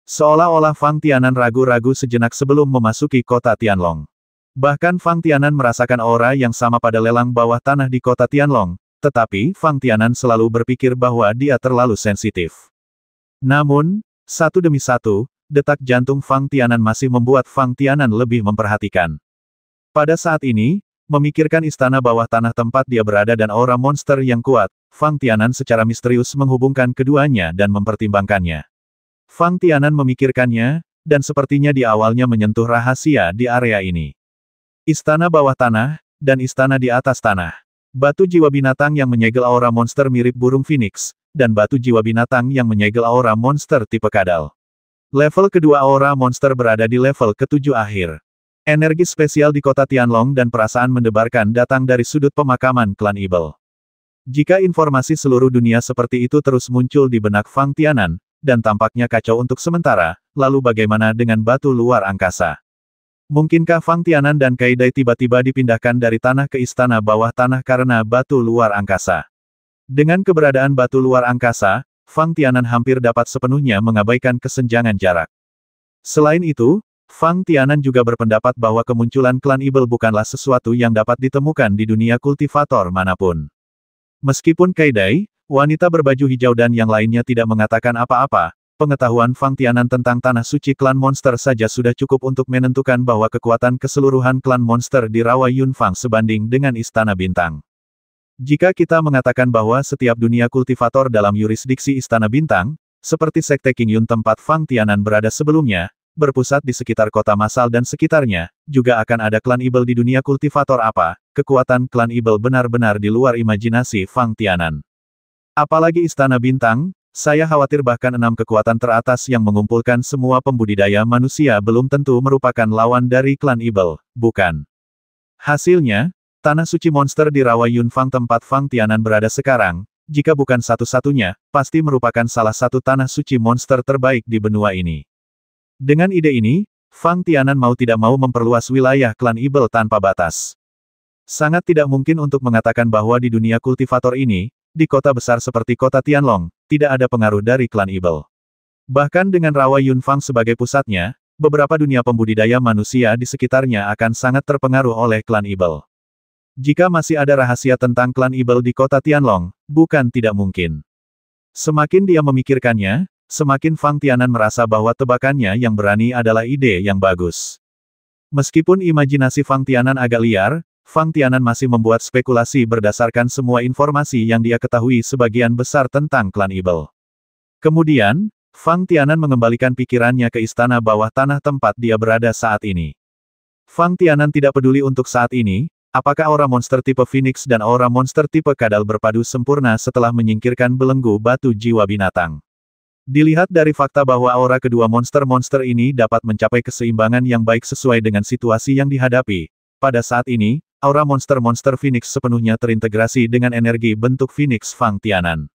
Seolah-olah Fang Tianan ragu-ragu sejenak sebelum memasuki kota Tianlong. Bahkan Fang Tianan merasakan aura yang sama pada lelang bawah tanah di kota Tianlong, tetapi Fang Tianan selalu berpikir bahwa dia terlalu sensitif. Namun, satu demi satu, detak jantung Fang Tianan masih membuat Fang Tianan lebih memperhatikan. Pada saat ini, memikirkan istana bawah tanah tempat dia berada dan aura monster yang kuat, Fang Tianan secara misterius menghubungkan keduanya dan mempertimbangkannya. Fang Tianan memikirkannya, dan sepertinya di awalnya menyentuh rahasia di area ini. Istana bawah tanah, dan istana di atas tanah. Batu jiwa binatang yang menyegel aura monster mirip burung phoenix, dan batu jiwa binatang yang menyegel aura monster tipe kadal. Level kedua aura monster berada di level ke-7 akhir. Energi spesial di kota Tianlong dan perasaan mendebarkan datang dari sudut pemakaman klan Evil. Jika informasi seluruh dunia seperti itu terus muncul di benak Fang Tianan, dan tampaknya kacau untuk sementara, lalu bagaimana dengan batu luar angkasa? Mungkinkah Fang Tianan dan Kai Dai tiba-tiba dipindahkan dari tanah ke istana bawah tanah karena batu luar angkasa? Dengan keberadaan batu luar angkasa, Fang Tianan hampir dapat sepenuhnya mengabaikan kesenjangan jarak. Selain itu, Fang Tianan juga berpendapat bahwa kemunculan klan Evil bukanlah sesuatu yang dapat ditemukan di dunia kultivator manapun. Meskipun Kai Dai, wanita berbaju hijau dan yang lainnya tidak mengatakan apa-apa, pengetahuan Fang Tianan tentang tanah suci klan monster saja sudah cukup untuk menentukan bahwa kekuatan keseluruhan klan monster di Rawa Yunfang sebanding dengan Istana Bintang. Jika kita mengatakan bahwa setiap dunia kultivator dalam yurisdiksi Istana Bintang, seperti Sekte King Yun tempat Fang Tianan berada sebelumnya, berpusat di sekitar kota Masal dan sekitarnya, juga akan ada klan Evil di dunia kultivator apa, kekuatan klan Evil benar-benar di luar imajinasi Fang Tianan. Apalagi Istana Bintang, saya khawatir bahkan 6 kekuatan teratas yang mengumpulkan semua pembudidaya manusia belum tentu merupakan lawan dari klan Evil, bukan? Hasilnya, tanah suci monster di Rawa Yunfang tempat Fang Tianan berada sekarang, jika bukan satu-satunya, pasti merupakan salah satu tanah suci monster terbaik di benua ini. Dengan ide ini, Fang Tianan mau tidak mau memperluas wilayah klan Evil tanpa batas. Sangat tidak mungkin untuk mengatakan bahwa di dunia kultivator ini, di kota besar seperti kota Tianlong, tidak ada pengaruh dari klan Evil. Bahkan dengan Rawa Yunfang sebagai pusatnya, beberapa dunia pembudidaya manusia di sekitarnya akan sangat terpengaruh oleh klan Evil. Jika masih ada rahasia tentang klan Evil di kota Tianlong, bukan tidak mungkin. Semakin dia memikirkannya, semakin Fang Tianan merasa bahwa tebakannya yang berani adalah ide yang bagus. Meskipun imajinasi Fang Tianan agak liar, Fang Tianan masih membuat spekulasi berdasarkan semua informasi yang dia ketahui sebagian besar tentang klan Evil. Kemudian, Fang Tianan mengembalikan pikirannya ke istana bawah tanah tempat dia berada saat ini. Fang Tianan tidak peduli untuk saat ini, apakah aura monster tipe Phoenix dan aura monster tipe kadal berpadu sempurna setelah menyingkirkan belenggu batu jiwa binatang. Dilihat dari fakta bahwa aura kedua monster-monster ini dapat mencapai keseimbangan yang baik sesuai dengan situasi yang dihadapi, pada saat ini, aura monster-monster Phoenix sepenuhnya terintegrasi dengan energi bentuk Phoenix Fang Tianan.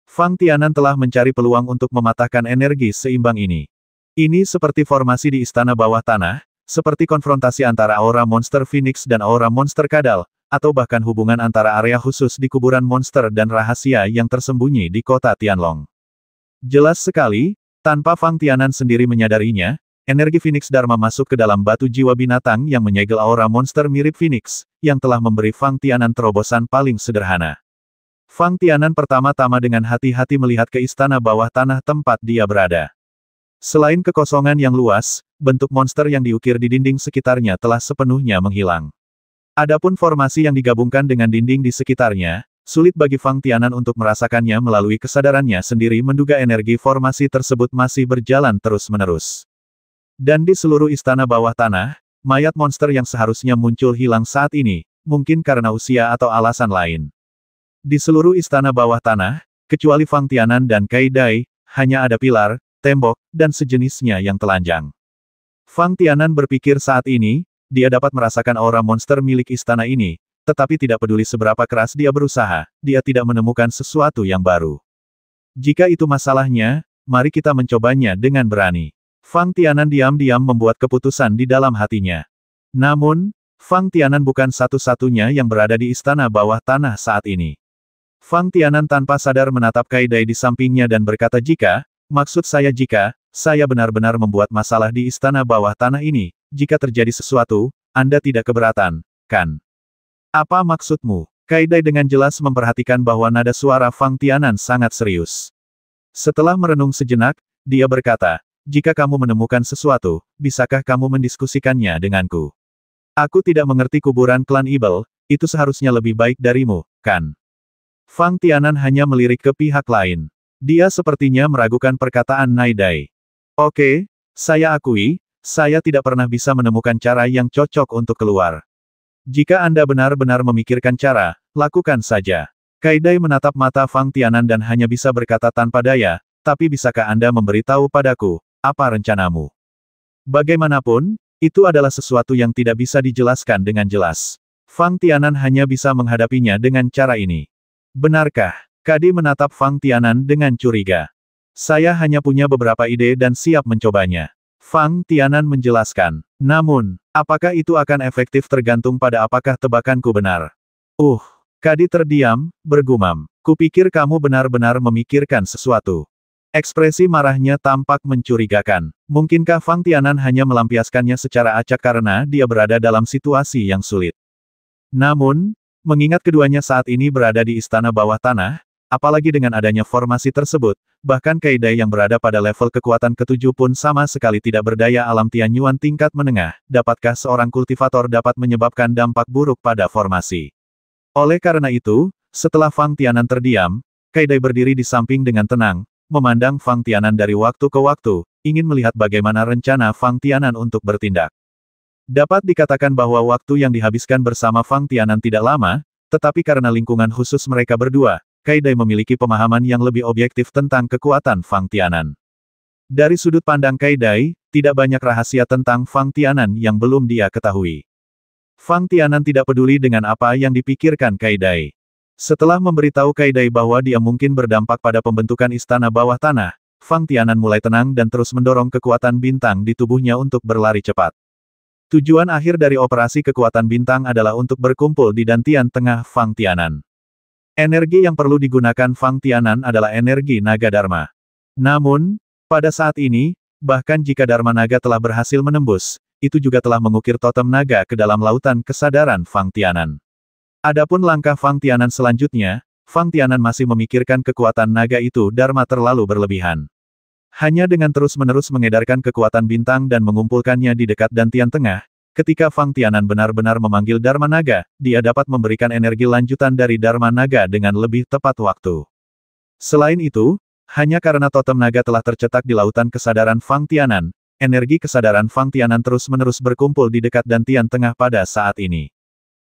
Fang Tianan telah mencari peluang untuk mematahkan energi seimbang ini. Ini seperti formasi di istana bawah tanah, seperti konfrontasi antara aura monster Phoenix dan aura monster kadal, atau bahkan hubungan antara area khusus di kuburan monster dan rahasia yang tersembunyi di kota Tianlong. Jelas sekali, tanpa Fang Tianan sendiri menyadarinya, energi Phoenix Dharma masuk ke dalam batu jiwa binatang yang menyegel aura monster mirip Phoenix, yang telah memberi Fang Tianan terobosan paling sederhana. Fang Tianan pertama-tama dengan hati-hati melihat ke istana bawah tanah tempat dia berada. Selain kekosongan yang luas, bentuk monster yang diukir di dinding sekitarnya telah sepenuhnya menghilang. Adapun formasi yang digabungkan dengan dinding di sekitarnya, sulit bagi Fang Tianan untuk merasakannya melalui kesadarannya sendiri menduga energi formasi tersebut masih berjalan terus-menerus. Dan di seluruh istana bawah tanah, mayat monster yang seharusnya muncul hilang saat ini, mungkin karena usia atau alasan lain. Di seluruh istana bawah tanah, kecuali Fang Tianan dan Kai Dai, hanya ada pilar, tembok, dan sejenisnya yang telanjang. Fang Tianan berpikir saat ini, dia dapat merasakan aura monster milik istana ini, tetapi tidak peduli seberapa keras dia berusaha, dia tidak menemukan sesuatu yang baru. Jika itu masalahnya, mari kita mencobanya dengan berani. Fang Tianan diam-diam membuat keputusan di dalam hatinya. Namun, Fang Tianan bukan satu-satunya yang berada di istana bawah tanah saat ini. Fang Tianan tanpa sadar menatap Kai Dai di sampingnya dan berkata jika saya benar-benar membuat masalah di istana bawah tanah ini, jika terjadi sesuatu, Anda tidak keberatan, kan? Apa maksudmu? Kai Dai dengan jelas memperhatikan bahwa nada suara Fang Tianan sangat serius. Setelah merenung sejenak, dia berkata, jika kamu menemukan sesuatu, bisakah kamu mendiskusikannya denganku? Aku tidak mengerti kuburan klan Evil, itu seharusnya lebih baik darimu, kan? Fang Tianan hanya melirik ke pihak lain. Dia sepertinya meragukan perkataan Nai Dai. Oke, saya akui, saya tidak pernah bisa menemukan cara yang cocok untuk keluar. Jika Anda benar-benar memikirkan cara, lakukan saja. Kai Dai menatap mata Fang Tianan dan hanya bisa berkata tanpa daya, tapi bisakah Anda memberitahu padaku, apa rencanamu? Bagaimanapun, itu adalah sesuatu yang tidak bisa dijelaskan dengan jelas. Fang Tianan hanya bisa menghadapinya dengan cara ini. Benarkah? Kadi menatap Fang Tianan dengan curiga. Saya hanya punya beberapa ide dan siap mencobanya. Fang Tianan menjelaskan. Namun, apakah itu akan efektif tergantung pada apakah tebakanku benar. Kadi terdiam, bergumam. Kupikir kamu benar-benar memikirkan sesuatu. Ekspresi marahnya tampak mencurigakan. Mungkinkah Fang Tianan hanya melampiaskannya secara acak karena dia berada dalam situasi yang sulit. Namun, mengingat keduanya saat ini berada di istana bawah tanah, apalagi dengan adanya formasi tersebut, bahkan Kai Dai yang berada pada level kekuatan ke-7 pun sama sekali tidak berdaya alam Tianyuan tingkat menengah, dapatkah seorang kultivator dapat menyebabkan dampak buruk pada formasi? Oleh karena itu, setelah Fang Tianan terdiam, Kai Dai berdiri di samping dengan tenang, memandang Fang Tianan dari waktu ke waktu, ingin melihat bagaimana rencana Fang Tianan untuk bertindak. Dapat dikatakan bahwa waktu yang dihabiskan bersama Fang Tianan tidak lama, tetapi karena lingkungan khusus mereka berdua, Kai Dai memiliki pemahaman yang lebih objektif tentang kekuatan Fang Tianan. Dari sudut pandang Kai Dai, tidak banyak rahasia tentang Fang Tianan yang belum dia ketahui. Fang Tianan tidak peduli dengan apa yang dipikirkan Kai Dai. Setelah memberitahu Kai Dai bahwa dia mungkin berdampak pada pembentukan istana bawah tanah, Fang Tianan mulai tenang dan terus mendorong kekuatan bintang di tubuhnya untuk berlari cepat. Tujuan akhir dari operasi kekuatan bintang adalah untuk berkumpul di dantian tengah Fang Tianan. Energi yang perlu digunakan Fang Tianan adalah energi naga Dharma. Namun, pada saat ini, bahkan jika Dharma Naga telah berhasil menembus, itu juga telah mengukir totem naga ke dalam lautan kesadaran Fang Tianan. Adapun langkah Fang Tianan selanjutnya, Fang Tianan masih memikirkan kekuatan naga itu Dharma terlalu berlebihan. Hanya dengan terus-menerus mengedarkan kekuatan bintang dan mengumpulkannya di dekat dantian tengah, ketika Fang Tianan benar-benar memanggil Dharma Naga, dia dapat memberikan energi lanjutan dari Dharma Naga dengan lebih tepat waktu. Selain itu, hanya karena totem naga telah tercetak di lautan kesadaran Fang Tianan, energi kesadaran Fang Tianan terus-menerus berkumpul di dekat dantian tengah pada saat ini.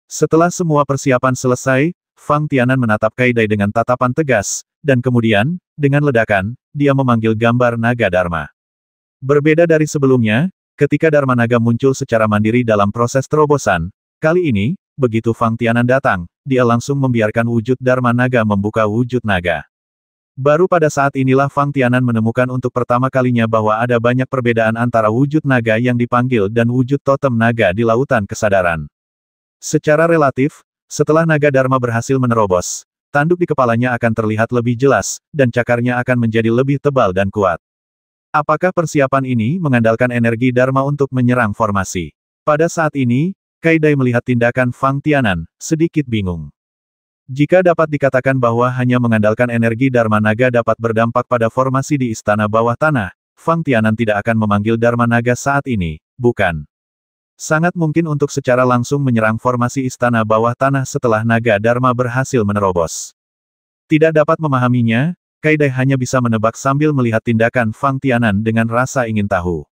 Setelah semua persiapan selesai, Fang Tianan menatap Kai Dai dengan tatapan tegas, dan kemudian, dengan ledakan, dia memanggil gambar naga Dharma. Berbeda dari sebelumnya, ketika Dharma Naga muncul secara mandiri dalam proses terobosan, kali ini, begitu Fang Tianan datang, dia langsung membiarkan wujud Dharma Naga membuka wujud naga. Baru pada saat inilah Fang Tianan menemukan untuk pertama kalinya bahwa ada banyak perbedaan antara wujud naga yang dipanggil dan wujud totem naga di lautan kesadaran. Secara relatif, setelah naga Dharma berhasil menerobos, tanduk di kepalanya akan terlihat lebih jelas, dan cakarnya akan menjadi lebih tebal dan kuat. Apakah persiapan ini mengandalkan energi Dharma untuk menyerang formasi? Pada saat ini, Kai Dai melihat tindakan Fang Tianan, sedikit bingung. Jika dapat dikatakan bahwa hanya mengandalkan energi Dharma Naga dapat berdampak pada formasi di istana bawah tanah, Fang Tianan tidak akan memanggil Dharma Naga saat ini, bukan? Sangat mungkin untuk secara langsung menyerang formasi istana bawah tanah setelah naga Dharma berhasil menerobos. Tidak dapat memahaminya, Kai Dai hanya bisa menebak sambil melihat tindakan Fang Tianan dengan rasa ingin tahu.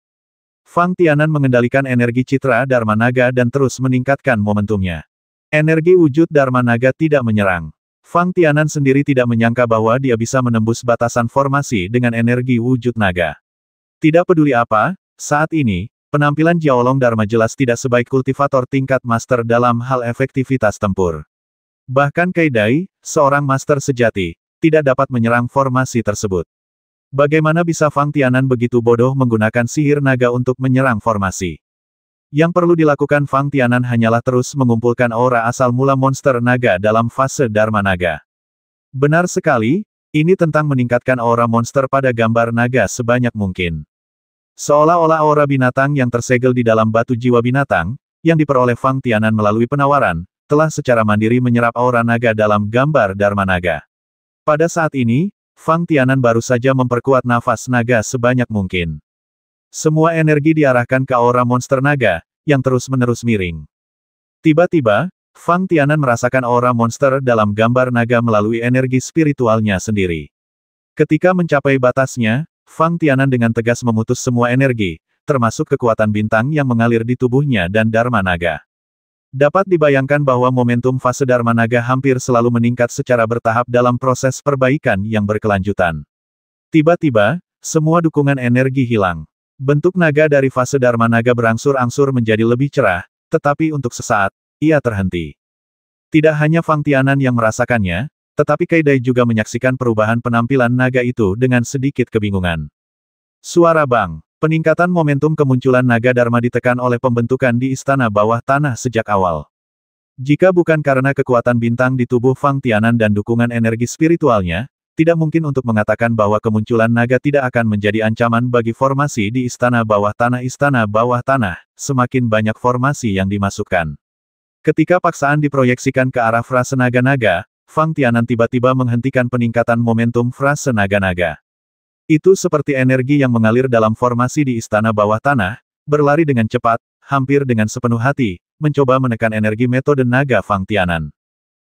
Fang Tianan mengendalikan energi citra Dharma Naga dan terus meningkatkan momentumnya. Energi wujud Dharma Naga tidak menyerang. Fang Tianan sendiri tidak menyangka bahwa dia bisa menembus batasan formasi dengan energi wujud naga. Tidak peduli apa, saat ini, penampilan Jiaolong Dharma jelas tidak sebaik kultivator tingkat master dalam hal efektivitas tempur. Bahkan Kai Dai, seorang master sejati, tidak dapat menyerang formasi tersebut. Bagaimana bisa Fang Tianan begitu bodoh menggunakan sihir naga untuk menyerang formasi? Yang perlu dilakukan Fang Tianan hanyalah terus mengumpulkan aura asal mula monster naga dalam fase Dharma Naga. Benar sekali, ini tentang meningkatkan aura monster pada gambar naga sebanyak mungkin. Seolah-olah aura binatang yang tersegel di dalam batu jiwa binatang, yang diperoleh Fang Tianan melalui penawaran, telah secara mandiri menyerap aura naga dalam gambar Dharma Naga. Pada saat ini, Fang Tianan baru saja memperkuat nafas naga sebanyak mungkin. Semua energi diarahkan ke aura monster naga, yang terus-menerus miring. Tiba-tiba, Fang Tianan merasakan aura monster dalam gambar naga melalui energi spiritualnya sendiri. Ketika mencapai batasnya, Fang Tianan dengan tegas memutus semua energi, termasuk kekuatan bintang yang mengalir di tubuhnya dan Dharma Naga. Dapat dibayangkan bahwa momentum fase Dharma Naga hampir selalu meningkat secara bertahap dalam proses perbaikan yang berkelanjutan. Tiba-tiba, semua dukungan energi hilang. Bentuk naga dari fase Dharma Naga berangsur-angsur menjadi lebih cerah, tetapi untuk sesaat, ia terhenti. Tidak hanya Fang Tianan yang merasakannya, tetapi Kai Dai juga menyaksikan perubahan penampilan naga itu dengan sedikit kebingungan. Suara bang. Peningkatan momentum kemunculan naga Dharma ditekan oleh pembentukan di istana bawah tanah sejak awal. Jika bukan karena kekuatan bintang di tubuh Fang Tianan dan dukungan energi spiritualnya, tidak mungkin untuk mengatakan bahwa kemunculan naga tidak akan menjadi ancaman bagi formasi di istana bawah tanah. Istana bawah tanah, semakin banyak formasi yang dimasukkan. Ketika paksaan diproyeksikan ke arah frase naga-naga, Fang Tianan tiba-tiba menghentikan peningkatan momentum frase naga-naga. Itu seperti energi yang mengalir dalam formasi di istana bawah tanah, berlari dengan cepat, hampir dengan sepenuh hati, mencoba menekan energi metode naga Fang Tianan.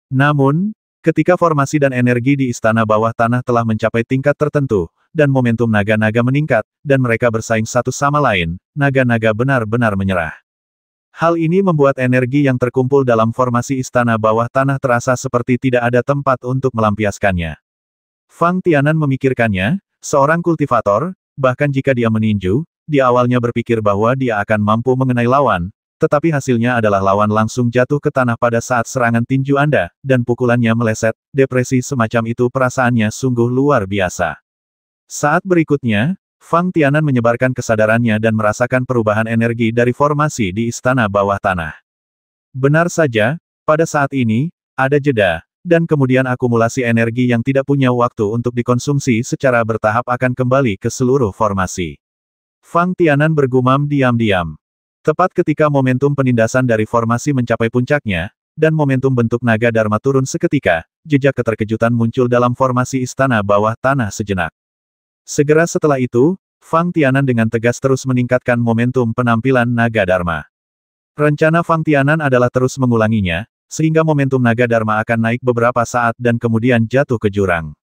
Namun, ketika formasi dan energi di istana bawah tanah telah mencapai tingkat tertentu, dan momentum naga-naga meningkat, dan mereka bersaing satu sama lain, naga-naga benar-benar menyerah. Hal ini membuat energi yang terkumpul dalam formasi istana bawah tanah terasa seperti tidak ada tempat untuk melampiaskannya. Fang Tianan memikirkannya, seorang kultivator, bahkan jika dia meninju, dia awalnya berpikir bahwa dia akan mampu mengenai lawan, tetapi hasilnya adalah lawan langsung jatuh ke tanah pada saat serangan tinju Anda, dan pukulannya meleset. Depresi semacam itu perasaannya sungguh luar biasa. Saat berikutnya, Fang Tianan menyebarkan kesadarannya dan merasakan perubahan energi dari formasi di istana bawah tanah. Benar saja, pada saat ini, ada jeda, dan kemudian akumulasi energi yang tidak punya waktu untuk dikonsumsi secara bertahap akan kembali ke seluruh formasi. Fang Tianan bergumam diam-diam. Tepat ketika momentum penindasan dari formasi mencapai puncaknya, dan momentum bentuk naga Dharma turun seketika, jejak keterkejutan muncul dalam formasi istana bawah tanah sejenak. Segera setelah itu, Fang Tianan dengan tegas terus meningkatkan momentum penampilan naga Dharma. Rencana Fang Tianan adalah terus mengulanginya, sehingga momentum naga Dharma akan naik beberapa saat dan kemudian jatuh ke jurang.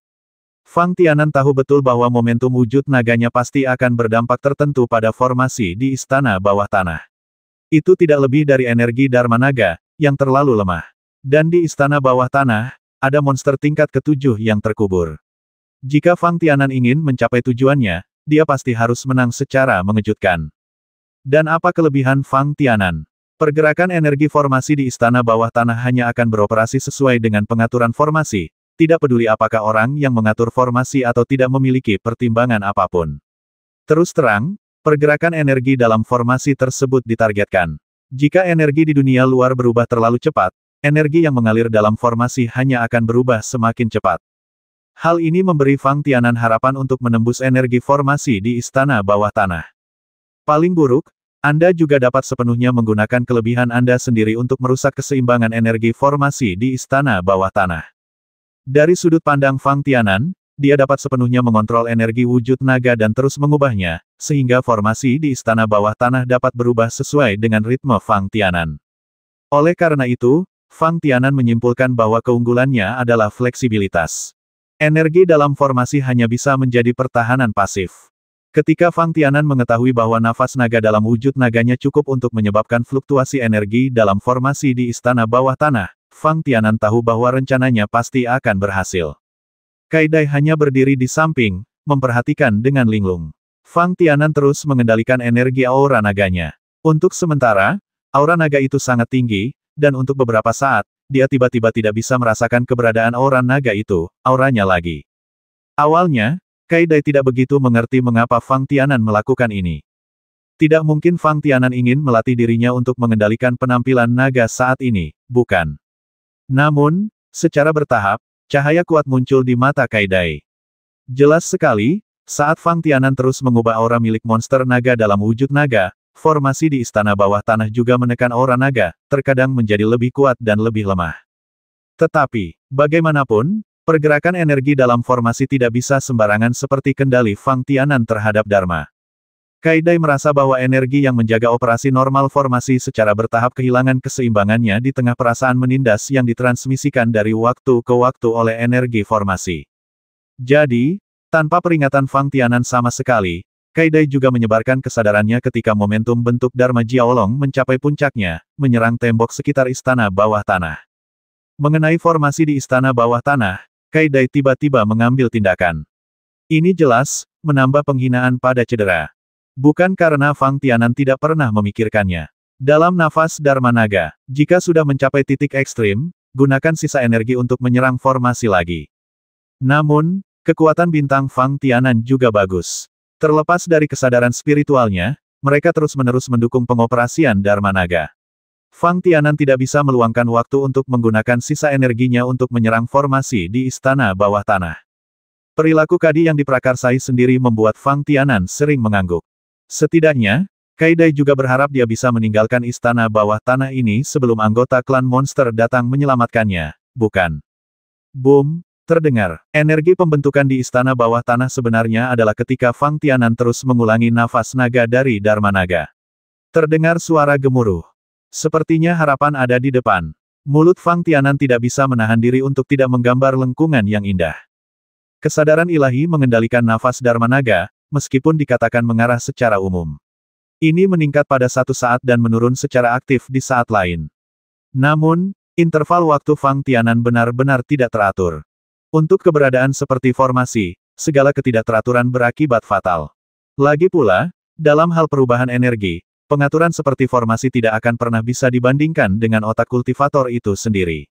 Fang Tianan tahu betul bahwa momentum wujud naganya pasti akan berdampak tertentu pada formasi di istana bawah tanah. Itu tidak lebih dari energi Dharma Naga, yang terlalu lemah. Dan di istana bawah tanah, ada monster tingkat ke-7 yang terkubur. Jika Fang Tianan ingin mencapai tujuannya, dia pasti harus menang secara mengejutkan. Dan apa kelebihan Fang Tianan? Pergerakan energi formasi di istana bawah tanah hanya akan beroperasi sesuai dengan pengaturan formasi, tidak peduli apakah orang yang mengatur formasi atau tidak memiliki pertimbangan apapun. Terus terang, pergerakan energi dalam formasi tersebut ditargetkan. Jika energi di dunia luar berubah terlalu cepat, energi yang mengalir dalam formasi hanya akan berubah semakin cepat. Hal ini memberi Fang Tianan harapan untuk menembus energi formasi di istana bawah tanah. Paling buruk, Anda juga dapat sepenuhnya menggunakan kelebihan Anda sendiri untuk merusak keseimbangan energi formasi di istana bawah tanah. Dari sudut pandang Fang Tianan, dia dapat sepenuhnya mengontrol energi wujud naga dan terus mengubahnya, sehingga formasi di istana bawah tanah dapat berubah sesuai dengan ritme Fang Tianan. Oleh karena itu, Fang Tianan menyimpulkan bahwa keunggulannya adalah fleksibilitas. Energi dalam formasi hanya bisa menjadi pertahanan pasif. Ketika Fang Tianan mengetahui bahwa nafas naga dalam wujud naganya cukup untuk menyebabkan fluktuasi energi dalam formasi di istana bawah tanah, Fang Tianan tahu bahwa rencananya pasti akan berhasil. Kai Dai hanya berdiri di samping, memperhatikan dengan linglung. Fang Tianan terus mengendalikan energi aura naganya. Untuk sementara, aura naga itu sangat tinggi, dan untuk beberapa saat, dia tiba-tiba tidak bisa merasakan keberadaan aura naga itu, auranya lagi. Awalnya, Kai Dai tidak begitu mengerti mengapa Fang Tianan melakukan ini. Tidak mungkin Fang Tianan ingin melatih dirinya untuk mengendalikan penampilan naga saat ini, bukan? Namun, secara bertahap, cahaya kuat muncul di mata Kai Dai. Jelas sekali, saat Fang Tianan terus mengubah aura milik monster naga dalam wujud naga, formasi di istana bawah tanah juga menekan aura naga, terkadang menjadi lebih kuat dan lebih lemah. Tetapi, bagaimanapun, pergerakan energi dalam formasi tidak bisa sembarangan seperti kendali Fang Tianan terhadap Dharma. Kai Dai merasa bahwa energi yang menjaga operasi normal formasi secara bertahap kehilangan keseimbangannya di tengah perasaan menindas yang ditransmisikan dari waktu ke waktu oleh energi formasi. Jadi, tanpa peringatan Fang Tianan sama sekali, Kai Dai juga menyebarkan kesadarannya ketika momentum bentuk Dharma Jiaolong mencapai puncaknya, menyerang tembok sekitar istana bawah tanah. Mengenai formasi di istana bawah tanah, Kai Dai tiba-tiba mengambil tindakan. Ini jelas, menambah penghinaan pada cedera. Bukan karena Fang Tianan tidak pernah memikirkannya. Dalam nafas Dharma Naga, jika sudah mencapai titik ekstrim, gunakan sisa energi untuk menyerang formasi lagi. Namun, kekuatan bintang Fang Tianan juga bagus. Terlepas dari kesadaran spiritualnya, mereka terus-menerus mendukung pengoperasian Dharma Naga. Fang Tianan tidak bisa meluangkan waktu untuk menggunakan sisa energinya untuk menyerang formasi di istana bawah tanah. Perilaku Kadi yang diprakarsai sendiri membuat Fang Tianan sering mengangguk. Setidaknya, Kai Dai juga berharap dia bisa meninggalkan istana bawah tanah ini sebelum anggota klan monster datang menyelamatkannya, bukan? Boom! Terdengar, energi pembentukan di istana bawah tanah sebenarnya adalah ketika Fang Tianan terus mengulangi nafas naga dari Dharma Naga. Terdengar suara gemuruh. Sepertinya harapan ada di depan. Mulut Fang Tianan tidak bisa menahan diri untuk tidak menggambar lengkungan yang indah. Kesadaran ilahi mengendalikan nafas Dharma Naga, meskipun dikatakan mengarah secara umum. Ini meningkat pada satu saat dan menurun secara aktif di saat lain. Namun, interval waktu Fang Tianan benar-benar tidak teratur. Untuk keberadaan seperti formasi, segala ketidakteraturan berakibat fatal. Lagi pula, dalam hal perubahan energi, pengaturan seperti formasi tidak akan pernah bisa dibandingkan dengan otak kultivator itu sendiri.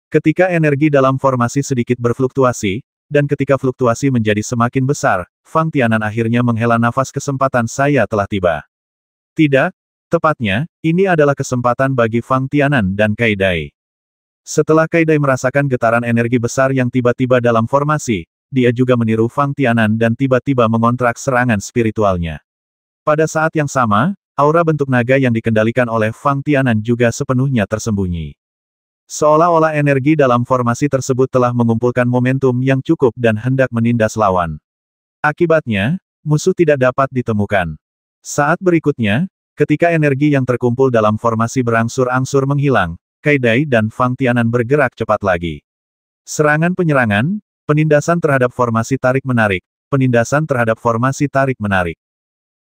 Ketika energi dalam formasi sedikit berfluktuasi, dan ketika fluktuasi menjadi semakin besar, Fang Tianan akhirnya menghela nafas kesempatan saya telah tiba. Tidak, tepatnya, ini adalah kesempatan bagi Fang Tianan dan Kai Dai. Setelah Kai Dai merasakan getaran energi besar yang tiba-tiba dalam formasi, dia juga meniru Fang Tianan dan tiba-tiba mengontrak serangan spiritualnya. Pada saat yang sama, aura bentuk naga yang dikendalikan oleh Fang Tianan juga sepenuhnya tersembunyi. Seolah-olah energi dalam formasi tersebut telah mengumpulkan momentum yang cukup dan hendak menindas lawan. Akibatnya, musuh tidak dapat ditemukan. Saat berikutnya, ketika energi yang terkumpul dalam formasi berangsur-angsur menghilang, Kai Dai dan Fang Tianan bergerak cepat lagi. Serangan-penyerangan, penindasan terhadap formasi tarik-menarik, penindasan terhadap formasi tarik-menarik.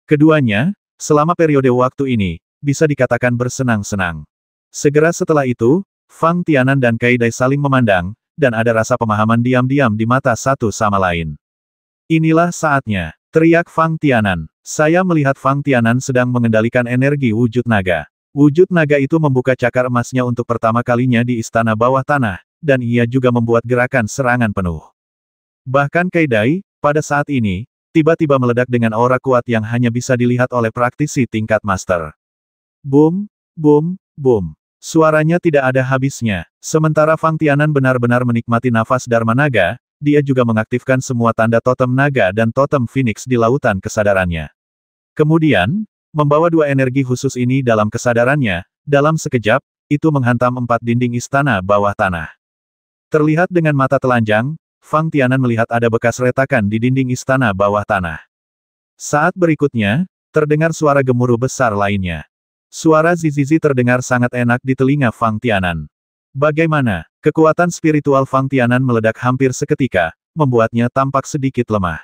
Keduanya, selama periode waktu ini, bisa dikatakan bersenang-senang. Segera setelah itu, Fang Tianan dan Kai Dai saling memandang, dan ada rasa pemahaman diam-diam di mata satu sama lain. Inilah saatnya, teriak Fang Tianan. Saya melihat Fang Tianan sedang mengendalikan energi wujud naga. Wujud naga itu membuka cakar emasnya untuk pertama kalinya di istana bawah tanah, dan ia juga membuat gerakan serangan penuh. Bahkan Kai Dai, pada saat ini, tiba-tiba meledak dengan aura kuat yang hanya bisa dilihat oleh praktisi tingkat master. Boom, boom, boom. Suaranya tidak ada habisnya. Sementara Fang Tianan benar-benar menikmati nafas Dharma Naga, dia juga mengaktifkan semua tanda totem naga dan totem Phoenix di lautan kesadarannya. Kemudian, membawa dua energi khusus ini dalam kesadarannya, dalam sekejap, itu menghantam 4 dinding istana bawah tanah. Terlihat dengan mata telanjang, Fang Tianan melihat ada bekas retakan di dinding istana bawah tanah. Saat berikutnya, terdengar suara gemuruh besar lainnya. Suara zizizi terdengar sangat enak di telinga Fang Tianan. Bagaimana? Kekuatan spiritual Fang Tianan meledak hampir seketika, membuatnya tampak sedikit lemah.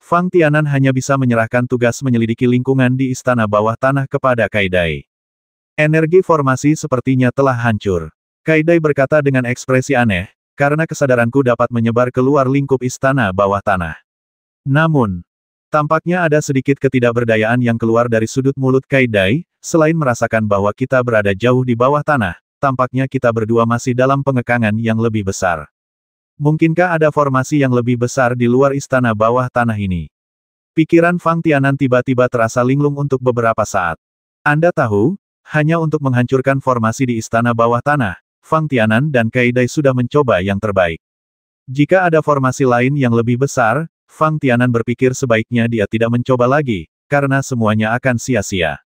Fang Tianan hanya bisa menyerahkan tugas menyelidiki lingkungan di istana bawah tanah kepada Kai Dai. Energi formasi sepertinya telah hancur. Kai Dai berkata dengan ekspresi aneh, karena kesadaranku dapat menyebar keluar lingkup istana bawah tanah. Namun, tampaknya ada sedikit ketidakberdayaan yang keluar dari sudut mulut Kai Dai, selain merasakan bahwa kita berada jauh di bawah tanah, tampaknya kita berdua masih dalam pengekangan yang lebih besar. Mungkinkah ada formasi yang lebih besar di luar istana bawah tanah ini? Pikiran Fang Tianan tiba-tiba terasa linglung untuk beberapa saat. Anda tahu, hanya untuk menghancurkan formasi di istana bawah tanah, Fang Tianan dan Kai Dai sudah mencoba yang terbaik. Jika ada formasi lain yang lebih besar, Fang Tianan berpikir sebaiknya dia tidak mencoba lagi, karena semuanya akan sia-sia.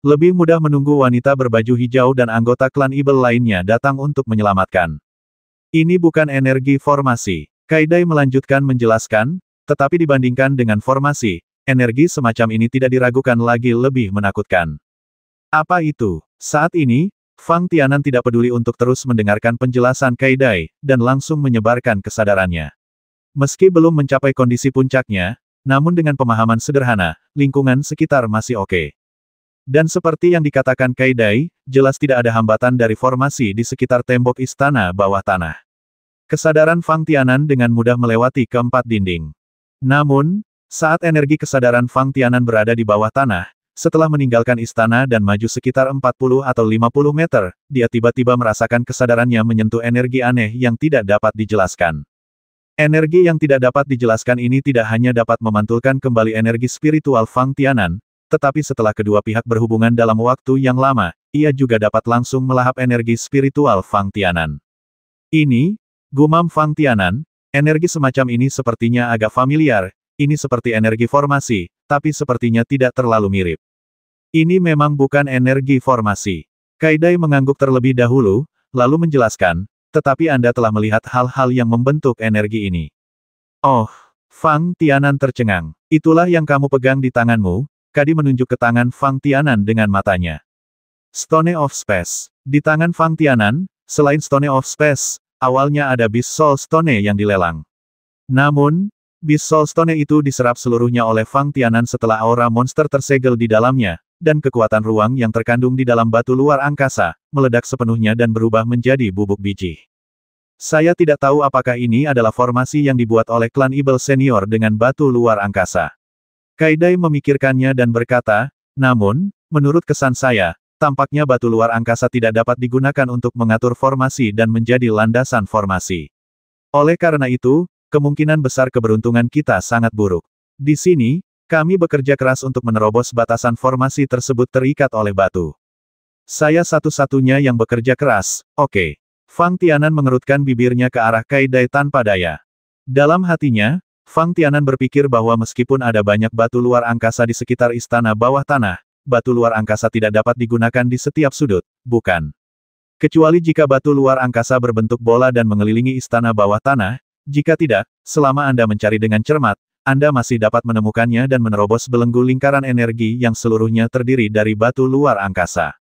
Lebih mudah menunggu wanita berbaju hijau dan anggota klan Ibel lainnya datang untuk menyelamatkan. Ini bukan energi formasi. Kai Dai melanjutkan menjelaskan, tetapi dibandingkan dengan formasi, energi semacam ini tidak diragukan lagi lebih menakutkan. Apa itu? Saat ini, Fang Tianan tidak peduli untuk terus mendengarkan penjelasan Kai Dai, dan langsung menyebarkan kesadarannya. Meski belum mencapai kondisi puncaknya, Namun dengan pemahaman sederhana, lingkungan sekitar masih oke. Dan seperti yang dikatakan Kaidai, jelas tidak ada hambatan dari formasi di sekitar tembok istana bawah tanah. Kesadaran Fang Tianan dengan mudah melewati keempat dinding. Namun, saat energi kesadaran Fang Tianan berada di bawah tanah, setelah meninggalkan istana dan maju sekitar 40 atau 50 meter, dia tiba-tiba merasakan kesadarannya menyentuh energi aneh yang tidak dapat dijelaskan. Energi yang tidak dapat dijelaskan ini tidak hanya dapat memantulkan kembali energi spiritual Fang Tianan, tetapi setelah kedua pihak berhubungan dalam waktu yang lama, ia juga dapat langsung melahap energi spiritual Fang Tianan. Ini, gumam Fang Tianan, energi semacam ini sepertinya agak familiar, ini seperti energi formasi, tapi sepertinya tidak terlalu mirip. Ini memang bukan energi formasi. Kaidai mengangguk terlebih dahulu, lalu menjelaskan, tetapi Anda telah melihat hal-hal yang membentuk energi ini. Oh, Fang Tianan tercengang. Itulah yang kamu pegang di tanganmu. Kadi menunjuk ke tangan Fang Tianan dengan matanya. Stone of Space. Di tangan Fang Tianan, selain Stone of Space, awalnya ada Beast Soul Stone yang dilelang. Namun, Beast Soul Stone itu diserap seluruhnya oleh Fang Tianan setelah aura monster tersegel di dalamnya, dan kekuatan ruang yang terkandung di dalam batu luar angkasa, meledak sepenuhnya dan berubah menjadi bubuk biji. Saya tidak tahu apakah ini adalah formasi yang dibuat oleh klan Ibel Senior dengan batu luar angkasa. Kaidai memikirkannya dan berkata, namun, menurut kesan saya, tampaknya batu luar angkasa tidak dapat digunakan untuk mengatur formasi dan menjadi landasan formasi. Oleh karena itu, kemungkinan besar keberuntungan kita sangat buruk. Di sini, kami bekerja keras untuk menerobos batasan formasi tersebut terikat oleh batu. Saya satu-satunya yang bekerja keras, oke. Fang Tianan mengerutkan bibirnya ke arah Kaidai tanpa daya. Dalam hatinya, Fang Tianan berpikir bahwa meskipun ada banyak batu luar angkasa di sekitar istana bawah tanah, batu luar angkasa tidak dapat digunakan di setiap sudut, bukan? Kecuali jika batu luar angkasa berbentuk bola dan mengelilingi istana bawah tanah, jika tidak, selama Anda mencari dengan cermat, Anda masih dapat menemukannya dan menerobos belenggu lingkaran energi yang seluruhnya terdiri dari batu luar angkasa.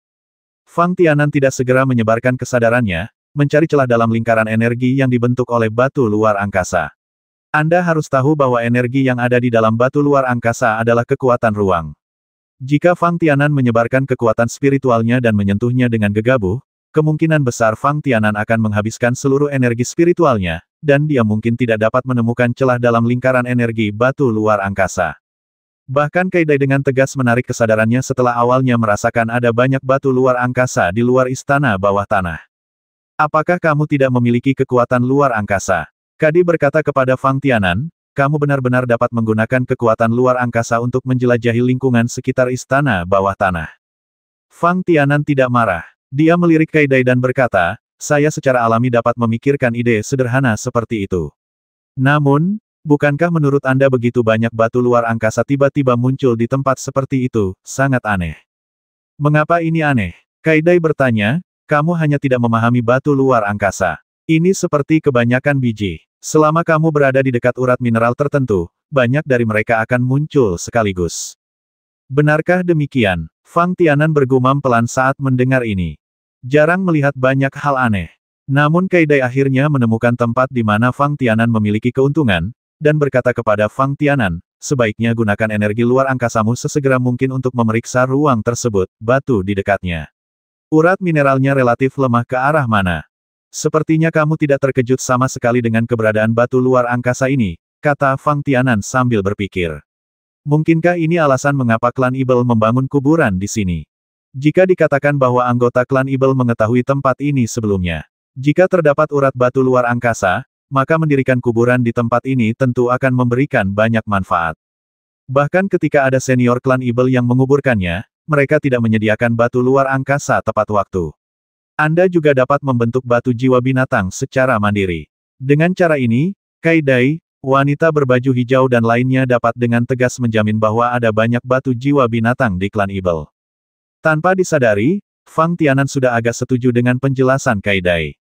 Fang Tianan tidak segera menyebarkan kesadarannya, mencari celah dalam lingkaran energi yang dibentuk oleh batu luar angkasa. Anda harus tahu bahwa energi yang ada di dalam batu luar angkasa adalah kekuatan ruang. Jika Fang Tianan menyebarkan kekuatan spiritualnya dan menyentuhnya dengan gegabah, kemungkinan besar Fang Tianan akan menghabiskan seluruh energi spiritualnya, dan dia mungkin tidak dapat menemukan celah dalam lingkaran energi batu luar angkasa. Bahkan Kaidai dengan tegas menarik kesadarannya setelah awalnya merasakan ada banyak batu luar angkasa di luar istana bawah tanah. Apakah kamu tidak memiliki kekuatan luar angkasa? Kadi berkata kepada Fang Tianan, kamu benar-benar dapat menggunakan kekuatan luar angkasa untuk menjelajahi lingkungan sekitar istana bawah tanah. Fang Tianan tidak marah. Dia melirik Kaidai dan berkata, saya secara alami dapat memikirkan ide sederhana seperti itu. Namun, bukankah menurut Anda begitu banyak batu luar angkasa tiba-tiba muncul di tempat seperti itu, sangat aneh. Mengapa ini aneh? Kaidai bertanya, kamu hanya tidak memahami batu luar angkasa. Ini seperti kebanyakan biji. Selama kamu berada di dekat urat mineral tertentu, banyak dari mereka akan muncul sekaligus. Benarkah demikian? Fang Tianan bergumam pelan saat mendengar ini. Jarang melihat banyak hal aneh. Namun Kaidai akhirnya menemukan tempat di mana Fang Tianan memiliki keuntungan, dan berkata kepada Fang Tianan, sebaiknya gunakan energi luar angkasamu sesegera mungkin untuk memeriksa ruang tersebut, batu di dekatnya. Urat mineralnya relatif lemah ke arah mana? Sepertinya kamu tidak terkejut sama sekali dengan keberadaan batu luar angkasa ini, kata Fang Tianan sambil berpikir. Mungkinkah ini alasan mengapa klan Ibel membangun kuburan di sini? Jika dikatakan bahwa anggota klan Ibel mengetahui tempat ini sebelumnya. Jika terdapat urat batu luar angkasa, maka mendirikan kuburan di tempat ini tentu akan memberikan banyak manfaat. Bahkan ketika ada senior klan Ibel yang menguburkannya, mereka tidak menyediakan batu luar angkasa tepat waktu. Anda juga dapat membentuk batu jiwa binatang secara mandiri. Dengan cara ini, Kaidai, wanita berbaju hijau dan lainnya dapat dengan tegas menjamin bahwa ada banyak batu jiwa binatang di klan Ibel. Tanpa disadari, Fang Tianan sudah agak setuju dengan penjelasan Kaidai.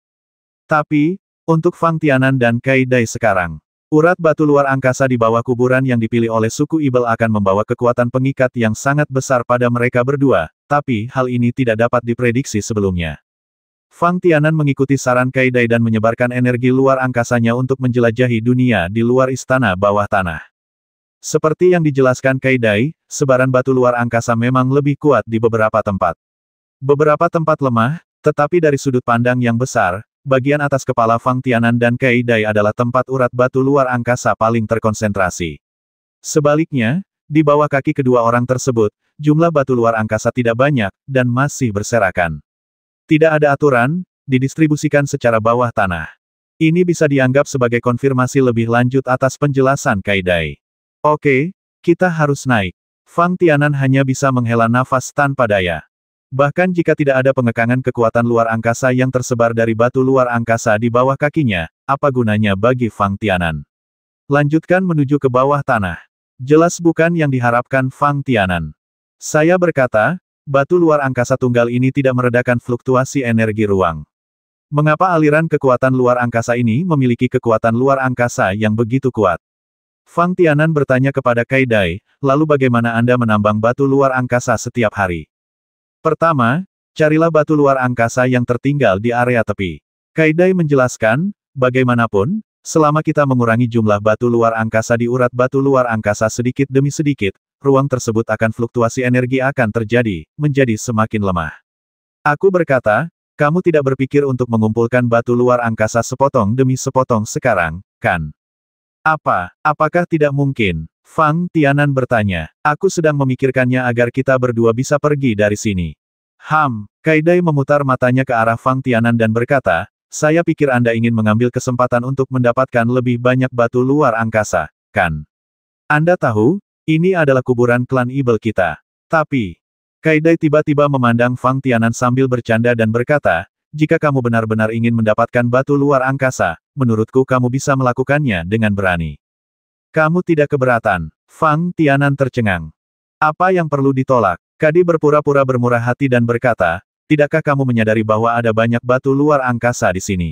Tapi, untuk Fang Tianan dan Kaidai sekarang, urat batu luar angkasa di bawah kuburan yang dipilih oleh suku Ibel akan membawa kekuatan pengikat yang sangat besar pada mereka berdua, tapi hal ini tidak dapat diprediksi sebelumnya. Fang Tianan mengikuti saran Kaidai dan menyebarkan energi luar angkasanya untuk menjelajahi dunia di luar istana bawah tanah. Seperti yang dijelaskan Kay Dai, sebaran batu luar angkasa memang lebih kuat di beberapa tempat. Beberapa tempat lemah, tetapi dari sudut pandang yang besar, bagian atas kepala Fang Tianan dan Kay Dai adalah tempat urat batu luar angkasa paling terkonsentrasi. Sebaliknya, di bawah kaki kedua orang tersebut, jumlah batu luar angkasa tidak banyak, dan masih berserakan. Tidak ada aturan, didistribusikan secara bawah tanah. Ini bisa dianggap sebagai konfirmasi lebih lanjut atas penjelasan Kay Dai. Oke, kita harus naik. Fang Tianan hanya bisa menghela nafas tanpa daya. Bahkan jika tidak ada pengekangan kekuatan luar angkasa yang tersebar dari batu luar angkasa di bawah kakinya, apa gunanya bagi Fang Tianan? Lanjutkan menuju ke bawah tanah. Jelas bukan yang diharapkan Fang Tianan. Saya berkata, batu luar angkasa tunggal ini tidak meredakan fluktuasi energi ruang. Mengapa aliran kekuatan luar angkasa ini memiliki kekuatan luar angkasa yang begitu kuat? Fang Tianan bertanya kepada Kay Dai, lalu bagaimana Anda menambang batu luar angkasa setiap hari? Pertama, carilah batu luar angkasa yang tertinggal di area tepi. Kay Dai menjelaskan, bagaimanapun, selama kita mengurangi jumlah batu luar angkasa di urat batu luar angkasa sedikit demi sedikit, ruang tersebut akan fluktuasi energi akan terjadi, menjadi semakin lemah. Aku berkata, kamu tidak berpikir untuk mengumpulkan batu luar angkasa sepotong demi sepotong sekarang, kan? Apakah tidak mungkin? Fang Tianan bertanya. Aku sedang memikirkannya agar kita berdua bisa pergi dari sini. Kay Dai memutar matanya ke arah Fang Tianan dan berkata, saya pikir Anda ingin mengambil kesempatan untuk mendapatkan lebih banyak batu luar angkasa, kan? Anda tahu, ini adalah kuburan klan Ibel kita. Tapi, Kay Dai tiba-tiba memandang Fang Tianan sambil bercanda dan berkata, jika kamu benar-benar ingin mendapatkan batu luar angkasa, menurutku kamu bisa melakukannya dengan berani. Kamu tidak keberatan. Fang Tianan tercengang. Apa yang perlu ditolak? Kadi berpura-pura bermurah hati dan berkata, tidakkah kamu menyadari bahwa ada banyak batu luar angkasa di sini?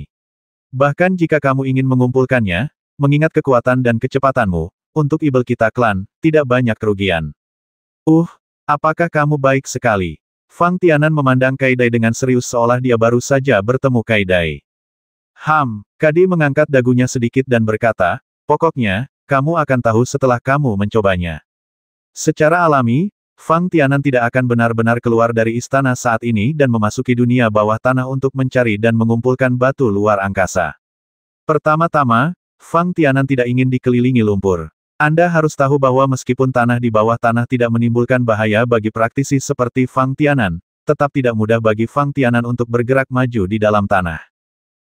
Bahkan jika kamu ingin mengumpulkannya, mengingat kekuatan dan kecepatanmu, untuk Ibel kita klan, tidak banyak kerugian. Apakah kamu baik sekali? Fang Tianan memandang Kay Dai dengan serius seolah dia baru saja bertemu Kay Dai. Kadi mengangkat dagunya sedikit dan berkata, pokoknya, kamu akan tahu setelah kamu mencobanya. Secara alami, Fang Tianan tidak akan benar-benar keluar dari istana saat ini dan memasuki dunia bawah tanah untuk mencari dan mengumpulkan batu luar angkasa. Pertama-tama, Fang Tianan tidak ingin dikelilingi lumpur. Anda harus tahu bahwa meskipun tanah di bawah tanah tidak menimbulkan bahaya bagi praktisi seperti Fang Tianan, tetap tidak mudah bagi Fang Tianan untuk bergerak maju di dalam tanah.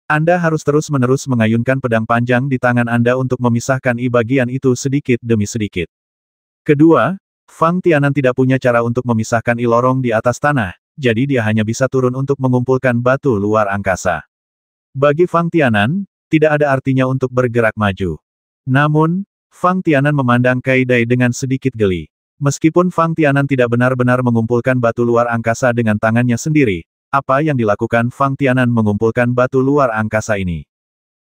Anda harus terus-menerus mengayunkan pedang panjang di tangan Anda untuk memisahkan bagian itu sedikit demi sedikit. Kedua, Fang Tianan tidak punya cara untuk memisahkan lorong di atas tanah, jadi dia hanya bisa turun untuk mengumpulkan batu luar angkasa. Bagi Fang Tianan, tidak ada artinya untuk bergerak maju. Namun, Fang Tianan memandang Kay Dai dengan sedikit geli. Meskipun Fang Tianan tidak benar-benar mengumpulkan batu luar angkasa dengan tangannya sendiri, apa yang dilakukan Fang Tianan mengumpulkan batu luar angkasa ini?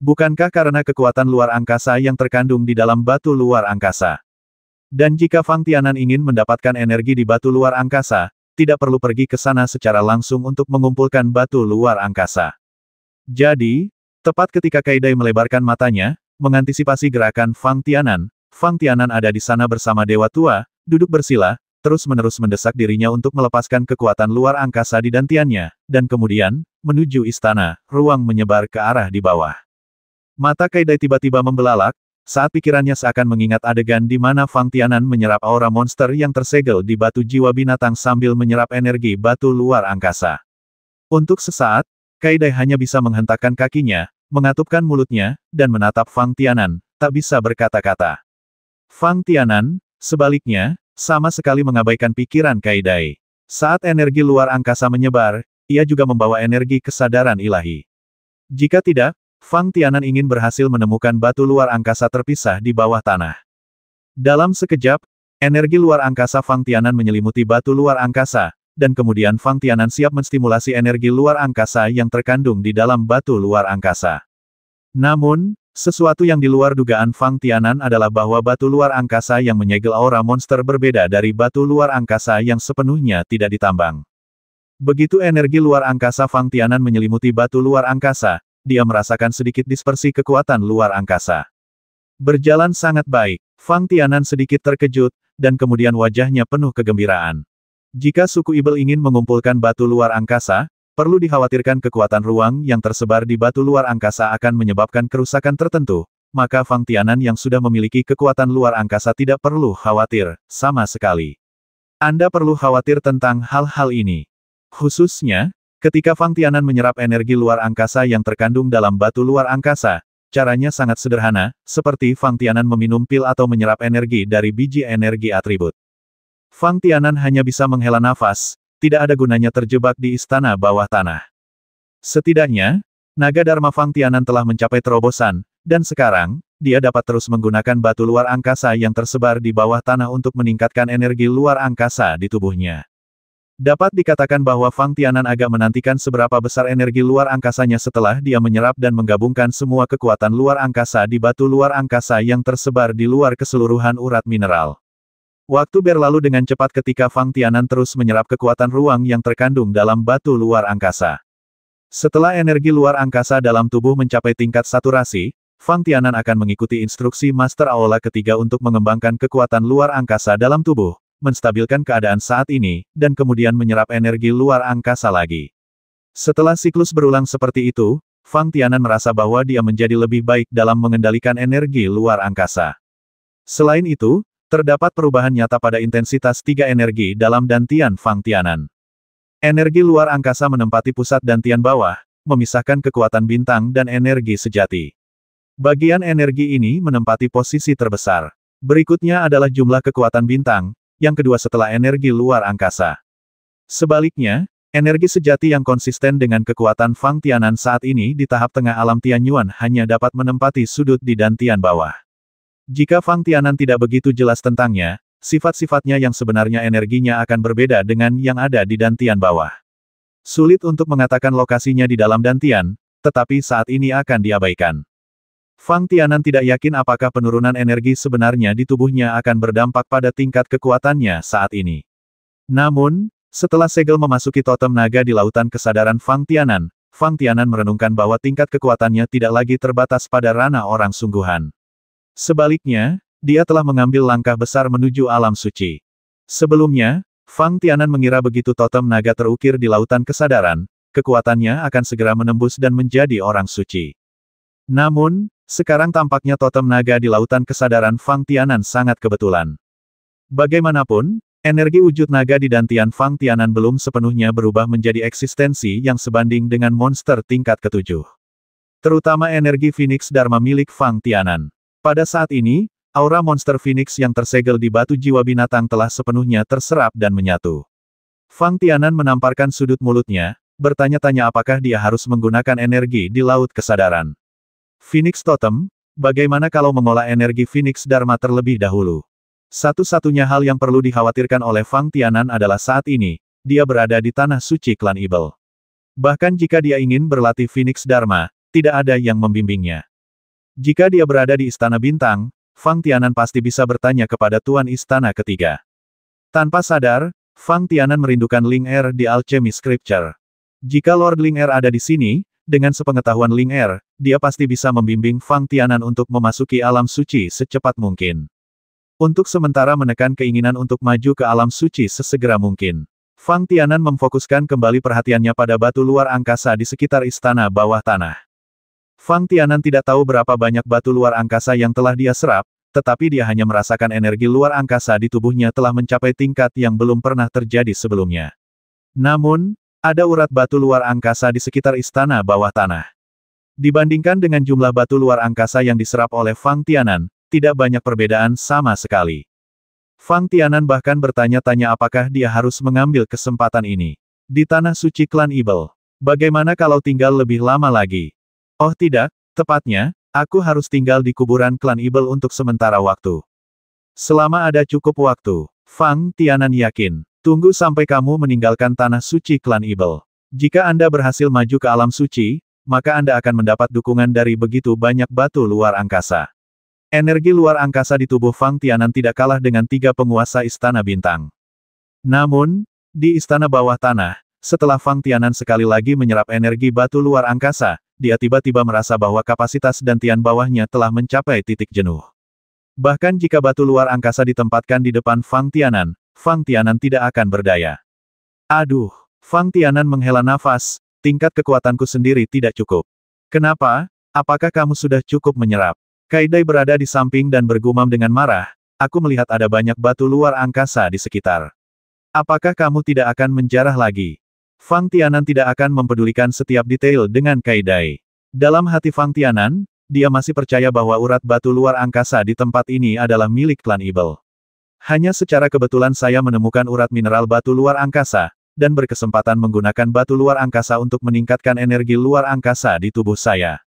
Bukankah karena kekuatan luar angkasa yang terkandung di dalam batu luar angkasa? Dan jika Fang Tianan ingin mendapatkan energi di batu luar angkasa, tidak perlu pergi ke sana secara langsung untuk mengumpulkan batu luar angkasa. Jadi, tepat ketika Kay Dai melebarkan matanya, mengantisipasi gerakan Fang Tianan ada di sana bersama Dewa Tua, duduk bersila, terus-menerus mendesak dirinya untuk melepaskan kekuatan luar angkasa di dantiannya, dan kemudian, menuju istana, ruang menyebar ke arah di bawah. Mata Kay Dai tiba-tiba membelalak, saat pikirannya seakan mengingat adegan di mana Fang Tianan menyerap aura monster yang tersegel di batu jiwa binatang sambil menyerap energi batu luar angkasa. Untuk sesaat, Kay Dai hanya bisa menghentakkan kakinya, mengatupkan mulutnya, dan menatap Fang Tianan, tak bisa berkata-kata. Fang Tianan, sebaliknya, sama sekali mengabaikan pikiran Kay Dai. Saat energi luar angkasa menyebar, ia juga membawa energi kesadaran ilahi. Jika tidak, Fang Tianan ingin berhasil menemukan batu luar angkasa terpisah di bawah tanah. Dalam sekejap, energi luar angkasa Fang Tianan menyelimuti batu luar angkasa, dan kemudian Fang Tianan siap menstimulasi energi luar angkasa yang terkandung di dalam batu luar angkasa. Namun, sesuatu yang di luar dugaan Fang Tianan adalah bahwa batu luar angkasa yang menyegel aura monster berbeda dari batu luar angkasa yang sepenuhnya tidak ditambang. Begitu energi luar angkasa Fang Tianan menyelimuti batu luar angkasa, dia merasakan sedikit dispersi kekuatan luar angkasa. Berjalan sangat baik. Fang Tianan sedikit terkejut, dan kemudian wajahnya penuh kegembiraan. Jika suku Ibel ingin mengumpulkan batu luar angkasa, perlu dikhawatirkan kekuatan ruang yang tersebar di batu luar angkasa akan menyebabkan kerusakan tertentu, maka Fang Tianan yang sudah memiliki kekuatan luar angkasa tidak perlu khawatir, sama sekali. Anda perlu khawatir tentang hal-hal ini. Khususnya, ketika Fang Tianan menyerap energi luar angkasa yang terkandung dalam batu luar angkasa, caranya sangat sederhana, seperti Fang Tianan meminum pil atau menyerap energi dari biji energi atribut. Fang Tianan hanya bisa menghela nafas, tidak ada gunanya terjebak di istana bawah tanah. Setidaknya, naga Dharma Fang Tianan telah mencapai terobosan, dan sekarang, dia dapat terus menggunakan batu luar angkasa yang tersebar di bawah tanah untuk meningkatkan energi luar angkasa di tubuhnya. Dapat dikatakan bahwa Fang Tianan agak menantikan seberapa besar energi luar angkasanya setelah dia menyerap dan menggabungkan semua kekuatan luar angkasa di batu luar angkasa yang tersebar di luar keseluruhan urat mineral. Waktu berlalu dengan cepat ketika Fang Tianan terus menyerap kekuatan ruang yang terkandung dalam batu luar angkasa. Setelah energi luar angkasa dalam tubuh mencapai tingkat saturasi, Fang Tianan akan mengikuti instruksi Master Aula ketiga untuk mengembangkan kekuatan luar angkasa dalam tubuh, menstabilkan keadaan saat ini, dan kemudian menyerap energi luar angkasa lagi. Setelah siklus berulang seperti itu, Fang Tianan merasa bahwa dia menjadi lebih baik dalam mengendalikan energi luar angkasa. Selain itu, terdapat perubahan nyata pada intensitas tiga energi dalam dantian Fang Tianan. Energi luar angkasa menempati pusat dantian bawah, memisahkan kekuatan bintang dan energi sejati. Bagian energi ini menempati posisi terbesar. Berikutnya adalah jumlah kekuatan bintang, yang kedua setelah energi luar angkasa. Sebaliknya, energi sejati yang konsisten dengan kekuatan Fang Tianan saat ini di tahap tengah alam Tianyuan hanya dapat menempati sudut di dantian bawah. Jika Fang Tianan tidak begitu jelas tentangnya, sifat-sifatnya yang sebenarnya energinya akan berbeda dengan yang ada di dantian bawah. Sulit untuk mengatakan lokasinya di dalam dantian, tetapi saat ini akan diabaikan. Fang Tianan tidak yakin apakah penurunan energi sebenarnya di tubuhnya akan berdampak pada tingkat kekuatannya saat ini. Namun, setelah segel memasuki totem naga di lautan kesadaran Fang Tianan merenungkan bahwa tingkat kekuatannya tidak lagi terbatas pada ranah orang sungguhan. Sebaliknya, dia telah mengambil langkah besar menuju alam suci. Sebelumnya, Fang Tianan mengira begitu totem naga terukir di lautan kesadaran, kekuatannya akan segera menembus dan menjadi orang suci. Namun, sekarang tampaknya totem naga di lautan kesadaran Fang Tianan sangat kebetulan. Bagaimanapun, energi wujud naga di dantian Fang Tianan belum sepenuhnya berubah menjadi eksistensi yang sebanding dengan monster tingkat ketujuh. Terutama energi Phoenix Dharma milik Fang Tianan. Pada saat ini, aura monster Phoenix yang tersegel di batu jiwa binatang telah sepenuhnya terserap dan menyatu. Fang Tianan menamparkan sudut mulutnya, bertanya-tanya apakah dia harus menggunakan energi di laut kesadaran. Phoenix Totem, bagaimana kalau mengolah energi Phoenix Dharma terlebih dahulu? Satu-satunya hal yang perlu dikhawatirkan oleh Fang Tianan adalah saat ini, dia berada di tanah suci klan Ibel. Bahkan jika dia ingin berlatih Phoenix Dharma, tidak ada yang membimbingnya. Jika dia berada di Istana Bintang, Fang Tianan pasti bisa bertanya kepada Tuan Istana Ketiga. Tanpa sadar, Fang Tianan merindukan Ling Er di Alchemy Scripture. Jika Lord Ling Er ada di sini, dengan sepengetahuan Ling Er, dia pasti bisa membimbing Fang Tianan untuk memasuki alam suci secepat mungkin. Untuk sementara menekan keinginan untuk maju ke alam suci sesegera mungkin. Fang Tianan memfokuskan kembali perhatiannya pada batu luar angkasa di sekitar istana bawah tanah. Fang Tianan tidak tahu berapa banyak batu luar angkasa yang telah dia serap, tetapi dia hanya merasakan energi luar angkasa di tubuhnya telah mencapai tingkat yang belum pernah terjadi sebelumnya. Namun, ada urat batu luar angkasa di sekitar istana bawah tanah. Dibandingkan dengan jumlah batu luar angkasa yang diserap oleh Fang Tianan, tidak banyak perbedaan sama sekali. Fang Tianan bahkan bertanya-tanya apakah dia harus mengambil kesempatan ini. Di tanah suci klan Ibel. Bagaimana kalau tinggal lebih lama lagi? Oh tidak, tepatnya, aku harus tinggal di kuburan klan Ibel untuk sementara waktu. Selama ada cukup waktu, Fang Tianan yakin. Tunggu sampai kamu meninggalkan tanah suci klan Ibel. Jika Anda berhasil maju ke alam suci, maka Anda akan mendapat dukungan dari begitu banyak batu luar angkasa. Energi luar angkasa di tubuh Fang Tianan tidak kalah dengan 3 penguasa Istana Bintang. Namun, di Istana Bawah Tanah, setelah Fang Tianan sekali lagi menyerap energi batu luar angkasa, dia tiba-tiba merasa bahwa kapasitas dantian bawahnya telah mencapai titik jenuh. Bahkan jika batu luar angkasa ditempatkan di depan Fang Tianan tidak akan berdaya. Aduh, Fang Tianan menghela nafas, tingkat kekuatanku sendiri tidak cukup. Kenapa? Apakah kamu sudah cukup menyerap? Kaidai berada di samping dan bergumam dengan marah, aku melihat ada banyak batu luar angkasa di sekitar. Apakah kamu tidak akan menjarah lagi? Fang Tianan tidak akan mempedulikan setiap detail dengan Kaidai. Dalam hati Fang Tianan, dia masih percaya bahwa urat batu luar angkasa di tempat ini adalah milik klan Ibel. Hanya secara kebetulan saya menemukan urat mineral batu luar angkasa, dan berkesempatan menggunakan batu luar angkasa untuk meningkatkan energi luar angkasa di tubuh saya.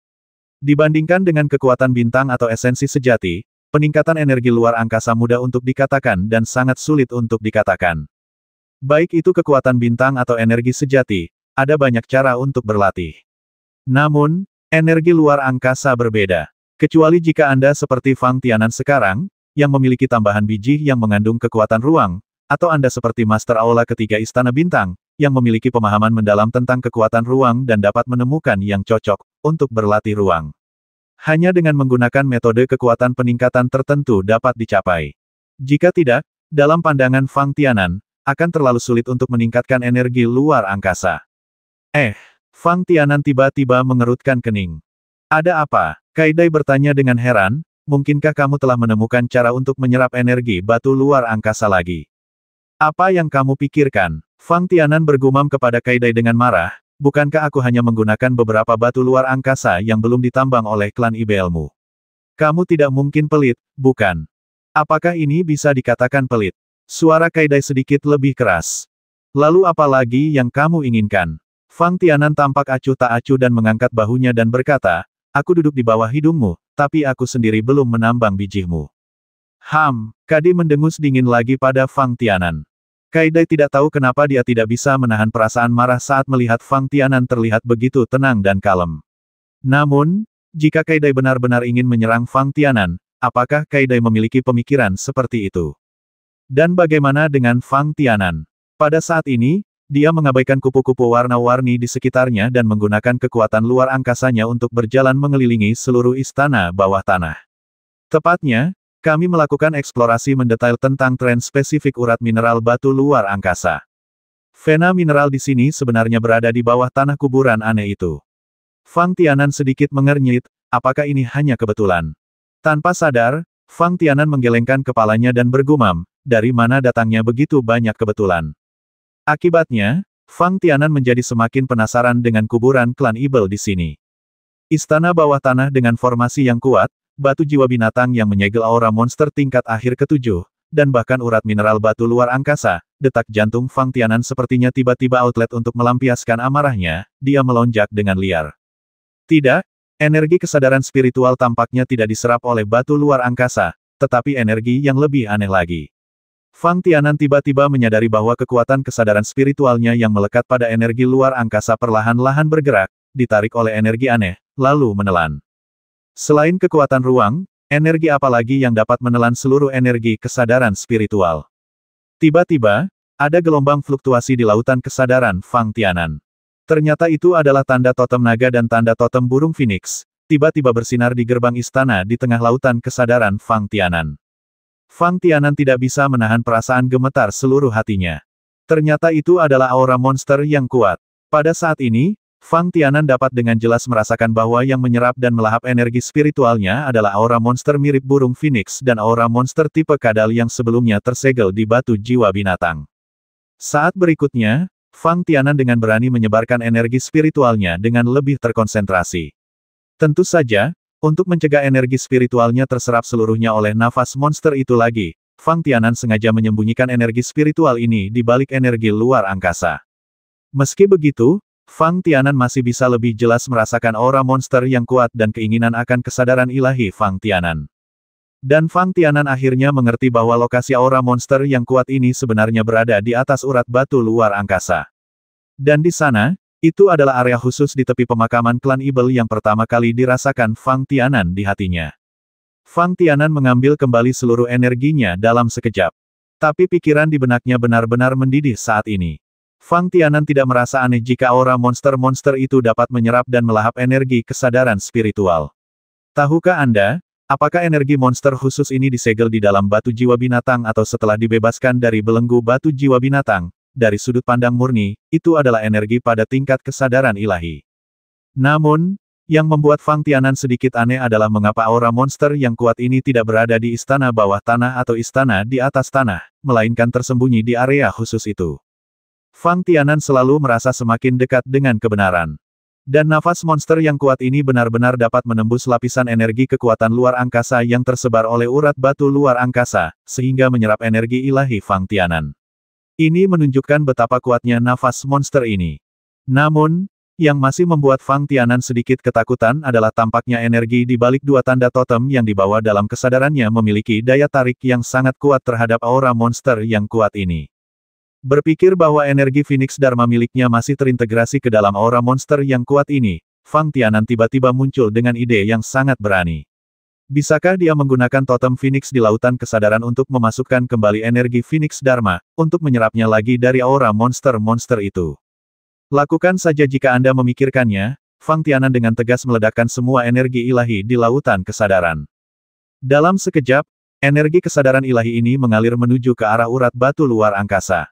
Dibandingkan dengan kekuatan bintang atau esensi sejati, peningkatan energi luar angkasa mudah untuk dikatakan dan sangat sulit untuk dikatakan. Baik itu kekuatan bintang atau energi sejati, ada banyak cara untuk berlatih. Namun, energi luar angkasa berbeda. Kecuali jika Anda seperti Fang Tianan sekarang, yang memiliki tambahan biji yang mengandung kekuatan ruang, atau Anda seperti Master Aula ketiga Istana Bintang, yang memiliki pemahaman mendalam tentang kekuatan ruang dan dapat menemukan yang cocok untuk berlatih ruang. Hanya dengan menggunakan metode kekuatan peningkatan tertentu dapat dicapai. Jika tidak, dalam pandangan Fang Tianan, akan terlalu sulit untuk meningkatkan energi luar angkasa. Fang Tianan tiba-tiba mengerutkan kening. Ada apa? Kaidai bertanya dengan heran, mungkinkah kamu telah menemukan cara untuk menyerap energi batu luar angkasa lagi? Apa yang kamu pikirkan? Fang Tianan bergumam kepada Kaidai dengan marah, bukankah aku hanya menggunakan beberapa batu luar angkasa yang belum ditambang oleh klan Ibelmu? Kamu tidak mungkin pelit, bukan? Apakah ini bisa dikatakan pelit? Suara Kaidai sedikit lebih keras. Lalu apa lagi yang kamu inginkan? Fang Tianan tampak acuh tak acuh dan mengangkat bahunya dan berkata, aku duduk di bawah hidungmu, tapi aku sendiri belum menambang bijimu. Kadi mendengus dingin lagi pada Fang Tianan. Kaidai tidak tahu kenapa dia tidak bisa menahan perasaan marah saat melihat Fang Tianan terlihat begitu tenang dan kalem. Namun, jika Kaidai benar-benar ingin menyerang Fang Tianan, apakah Kaidai memiliki pemikiran seperti itu? Dan bagaimana dengan Fang Tianan? Pada saat ini, dia mengabaikan kupu-kupu warna-warni di sekitarnya dan menggunakan kekuatan luar angkasanya untuk berjalan mengelilingi seluruh istana bawah tanah. Tepatnya, kami melakukan eksplorasi mendetail tentang tren spesifik urat mineral batu luar angkasa. Vena mineral di sini sebenarnya berada di bawah tanah kuburan aneh itu. Fang Tianan sedikit mengernyit, apakah ini hanya kebetulan? Tanpa sadar, Fang Tianan menggelengkan kepalanya dan bergumam, dari mana datangnya begitu banyak kebetulan? Akibatnya, Fang Tianan menjadi semakin penasaran dengan kuburan klan Ibel di sini. Istana bawah tanah dengan formasi yang kuat, batu jiwa binatang yang menyegel aura monster tingkat akhir ke-7, dan bahkan urat mineral batu luar angkasa, detak jantung Fang Tianan sepertinya tiba-tiba outlet untuk melampiaskan amarahnya, dia melonjak dengan liar. Tidak, energi kesadaran spiritual tampaknya tidak diserap oleh batu luar angkasa, tetapi energi yang lebih aneh lagi. Fang Tianan tiba-tiba menyadari bahwa kekuatan kesadaran spiritualnya yang melekat pada energi luar angkasa perlahan-lahan bergerak, ditarik oleh energi aneh, lalu menelan. Selain kekuatan ruang, energi apa lagi yang dapat menelan seluruh energi kesadaran spiritual? Tiba-tiba, ada gelombang fluktuasi di lautan kesadaran Fang Tianan. Ternyata itu adalah tanda totem naga dan tanda totem burung phoenix, tiba-tiba bersinar di gerbang istana di tengah lautan kesadaran Fang Tianan. Fang Tianan tidak bisa menahan perasaan gemetar seluruh hatinya. Ternyata itu adalah aura monster yang kuat. Pada saat ini, Fang Tianan dapat dengan jelas merasakan bahwa yang menyerap dan melahap energi spiritualnya adalah aura monster mirip burung phoenix dan aura monster tipe kadal yang sebelumnya tersegel di batu jiwa binatang. Saat berikutnya, Fang Tianan dengan berani menyebarkan energi spiritualnya dengan lebih terkonsentrasi. Tentu saja, untuk mencegah energi spiritualnya terserap seluruhnya oleh nafas monster itu lagi, Fang Tianan sengaja menyembunyikan energi spiritual ini di balik energi luar angkasa. Meski begitu, Fang Tianan masih bisa lebih jelas merasakan aura monster yang kuat dan keinginan akan kesadaran ilahi Fang Tianan. Dan Fang Tianan akhirnya mengerti bahwa lokasi aura monster yang kuat ini sebenarnya berada di atas urat batu luar angkasa. Dan di sana, itu adalah area khusus di tepi pemakaman klan Ibel yang pertama kali dirasakan Fang Tianan di hatinya. Fang Tianan mengambil kembali seluruh energinya dalam sekejap. Tapi pikiran di benaknya benar-benar mendidih saat ini. Fang Tianan tidak merasa aneh jika aura monster-monster itu dapat menyerap dan melahap energi kesadaran spiritual. Tahukah Anda, Apakah energi monster khusus ini disegel di dalam batu jiwa binatang atau setelah dibebaskan dari belenggu batu jiwa binatang? Dari sudut pandang murni, itu adalah energi pada tingkat kesadaran ilahi. Namun, yang membuat Fang Tianan sedikit aneh adalah mengapa aura monster yang kuat ini tidak berada di istana bawah tanah atau istana di atas tanah, melainkan tersembunyi di area khusus itu. Fang Tianan selalu merasa semakin dekat dengan kebenaran. Dan nafas monster yang kuat ini benar-benar dapat menembus lapisan energi kekuatan luar angkasa yang tersebar oleh urat batu luar angkasa, sehingga menyerap energi ilahi Fang Tianan. Ini menunjukkan betapa kuatnya nafas monster ini. Namun, yang masih membuat Fang Tianan sedikit ketakutan adalah tampaknya energi di balik dua tanda totem yang dibawa dalam kesadarannya memiliki daya tarik yang sangat kuat terhadap aura monster yang kuat ini. Berpikir bahwa energi Phoenix Dharma miliknya masih terintegrasi ke dalam aura monster yang kuat ini, Fang Tianan tiba-tiba muncul dengan ide yang sangat berani. Bisakah dia menggunakan totem Phoenix di lautan kesadaran untuk memasukkan kembali energi Phoenix Dharma, untuk menyerapnya lagi dari aura monster-monster itu? Lakukan saja jika Anda memikirkannya, Fang Tianan dengan tegas meledakkan semua energi ilahi di lautan kesadaran. Dalam sekejap, energi kesadaran ilahi ini mengalir menuju ke arah urat batu luar angkasa.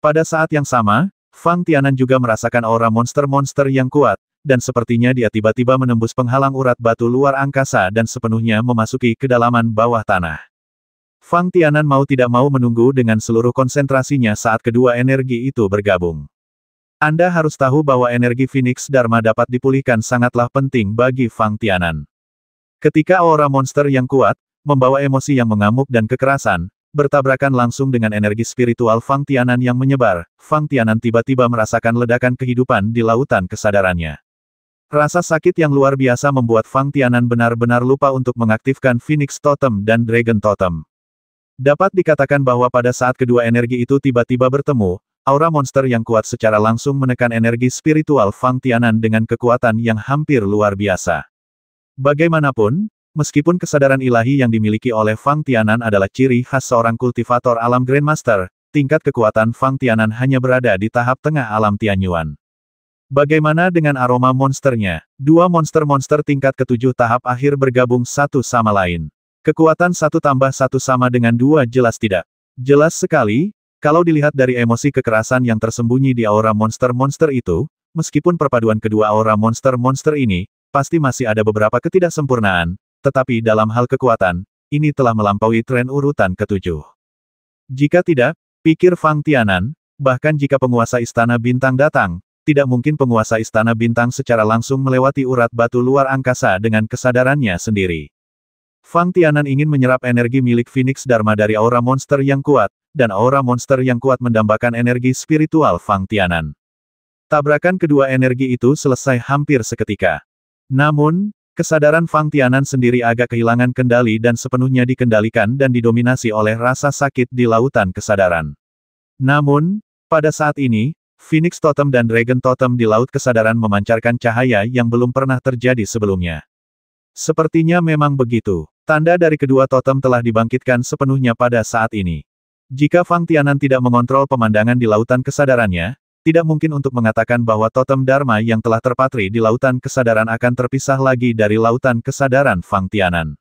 Pada saat yang sama, Fang Tianan juga merasakan aura monster-monster yang kuat, dan sepertinya dia tiba-tiba menembus penghalang urat batu luar angkasa dan sepenuhnya memasuki kedalaman bawah tanah. Fang Tianan mau tidak mau menunggu dengan seluruh konsentrasinya saat kedua energi itu bergabung. Anda harus tahu bahwa energi Phoenix Dharma dapat dipulihkan sangatlah penting bagi Fang Tianan. Ketika aura monster yang kuat, membawa emosi yang mengamuk dan kekerasan, bertabrakan langsung dengan energi spiritual Fang Tianan yang menyebar, Fang Tianan tiba-tiba merasakan ledakan kehidupan di lautan kesadarannya. Rasa sakit yang luar biasa membuat Fang Tianan benar-benar lupa untuk mengaktifkan Phoenix Totem dan Dragon Totem. Dapat dikatakan bahwa pada saat kedua energi itu tiba-tiba bertemu, aura monster yang kuat secara langsung menekan energi spiritual Fang Tianan dengan kekuatan yang hampir luar biasa. Bagaimanapun, meskipun kesadaran ilahi yang dimiliki oleh Fang Tianan adalah ciri khas seorang kultivator alam Grandmaster, tingkat kekuatan Fang Tianan hanya berada di tahap tengah alam Tianyuan. Bagaimana dengan aroma monsternya? Dua monster-monster tingkat ketujuh tahap akhir bergabung satu sama lain. Kekuatan 1 tambah 1 sama dengan 2 jelas tidak. Jelas sekali, kalau dilihat dari emosi kekerasan yang tersembunyi di aura monster-monster itu, meskipun perpaduan kedua aura monster-monster ini, pasti masih ada beberapa ketidaksempurnaan, tetapi dalam hal kekuatan, ini telah melampaui tren urutan ketujuh. Jika tidak, pikir Fang Tianan, bahkan jika penguasa Istana Bintang datang, tidak mungkin penguasa Istana Bintang secara langsung melewati urat batu luar angkasa dengan kesadarannya sendiri. Fang Tianan ingin menyerap energi milik Phoenix Dharma dari aura monster yang kuat, dan aura monster yang kuat mendambakan energi spiritual Fang Tianan. Tabrakan kedua energi itu selesai hampir seketika. Namun, kesadaran Fang Tianan sendiri agak kehilangan kendali dan sepenuhnya dikendalikan dan didominasi oleh rasa sakit di lautan kesadaran. Namun, pada saat ini, Phoenix Totem dan Dragon Totem di laut kesadaran memancarkan cahaya yang belum pernah terjadi sebelumnya. Sepertinya memang begitu. Tanda dari kedua totem telah dibangkitkan sepenuhnya pada saat ini. Jika Fang Tianan tidak mengontrol pemandangan di lautan kesadarannya, tidak mungkin untuk mengatakan bahwa totem Dharma yang telah terpatri di lautan kesadaran akan terpisah lagi dari lautan kesadaran Fang Tianan.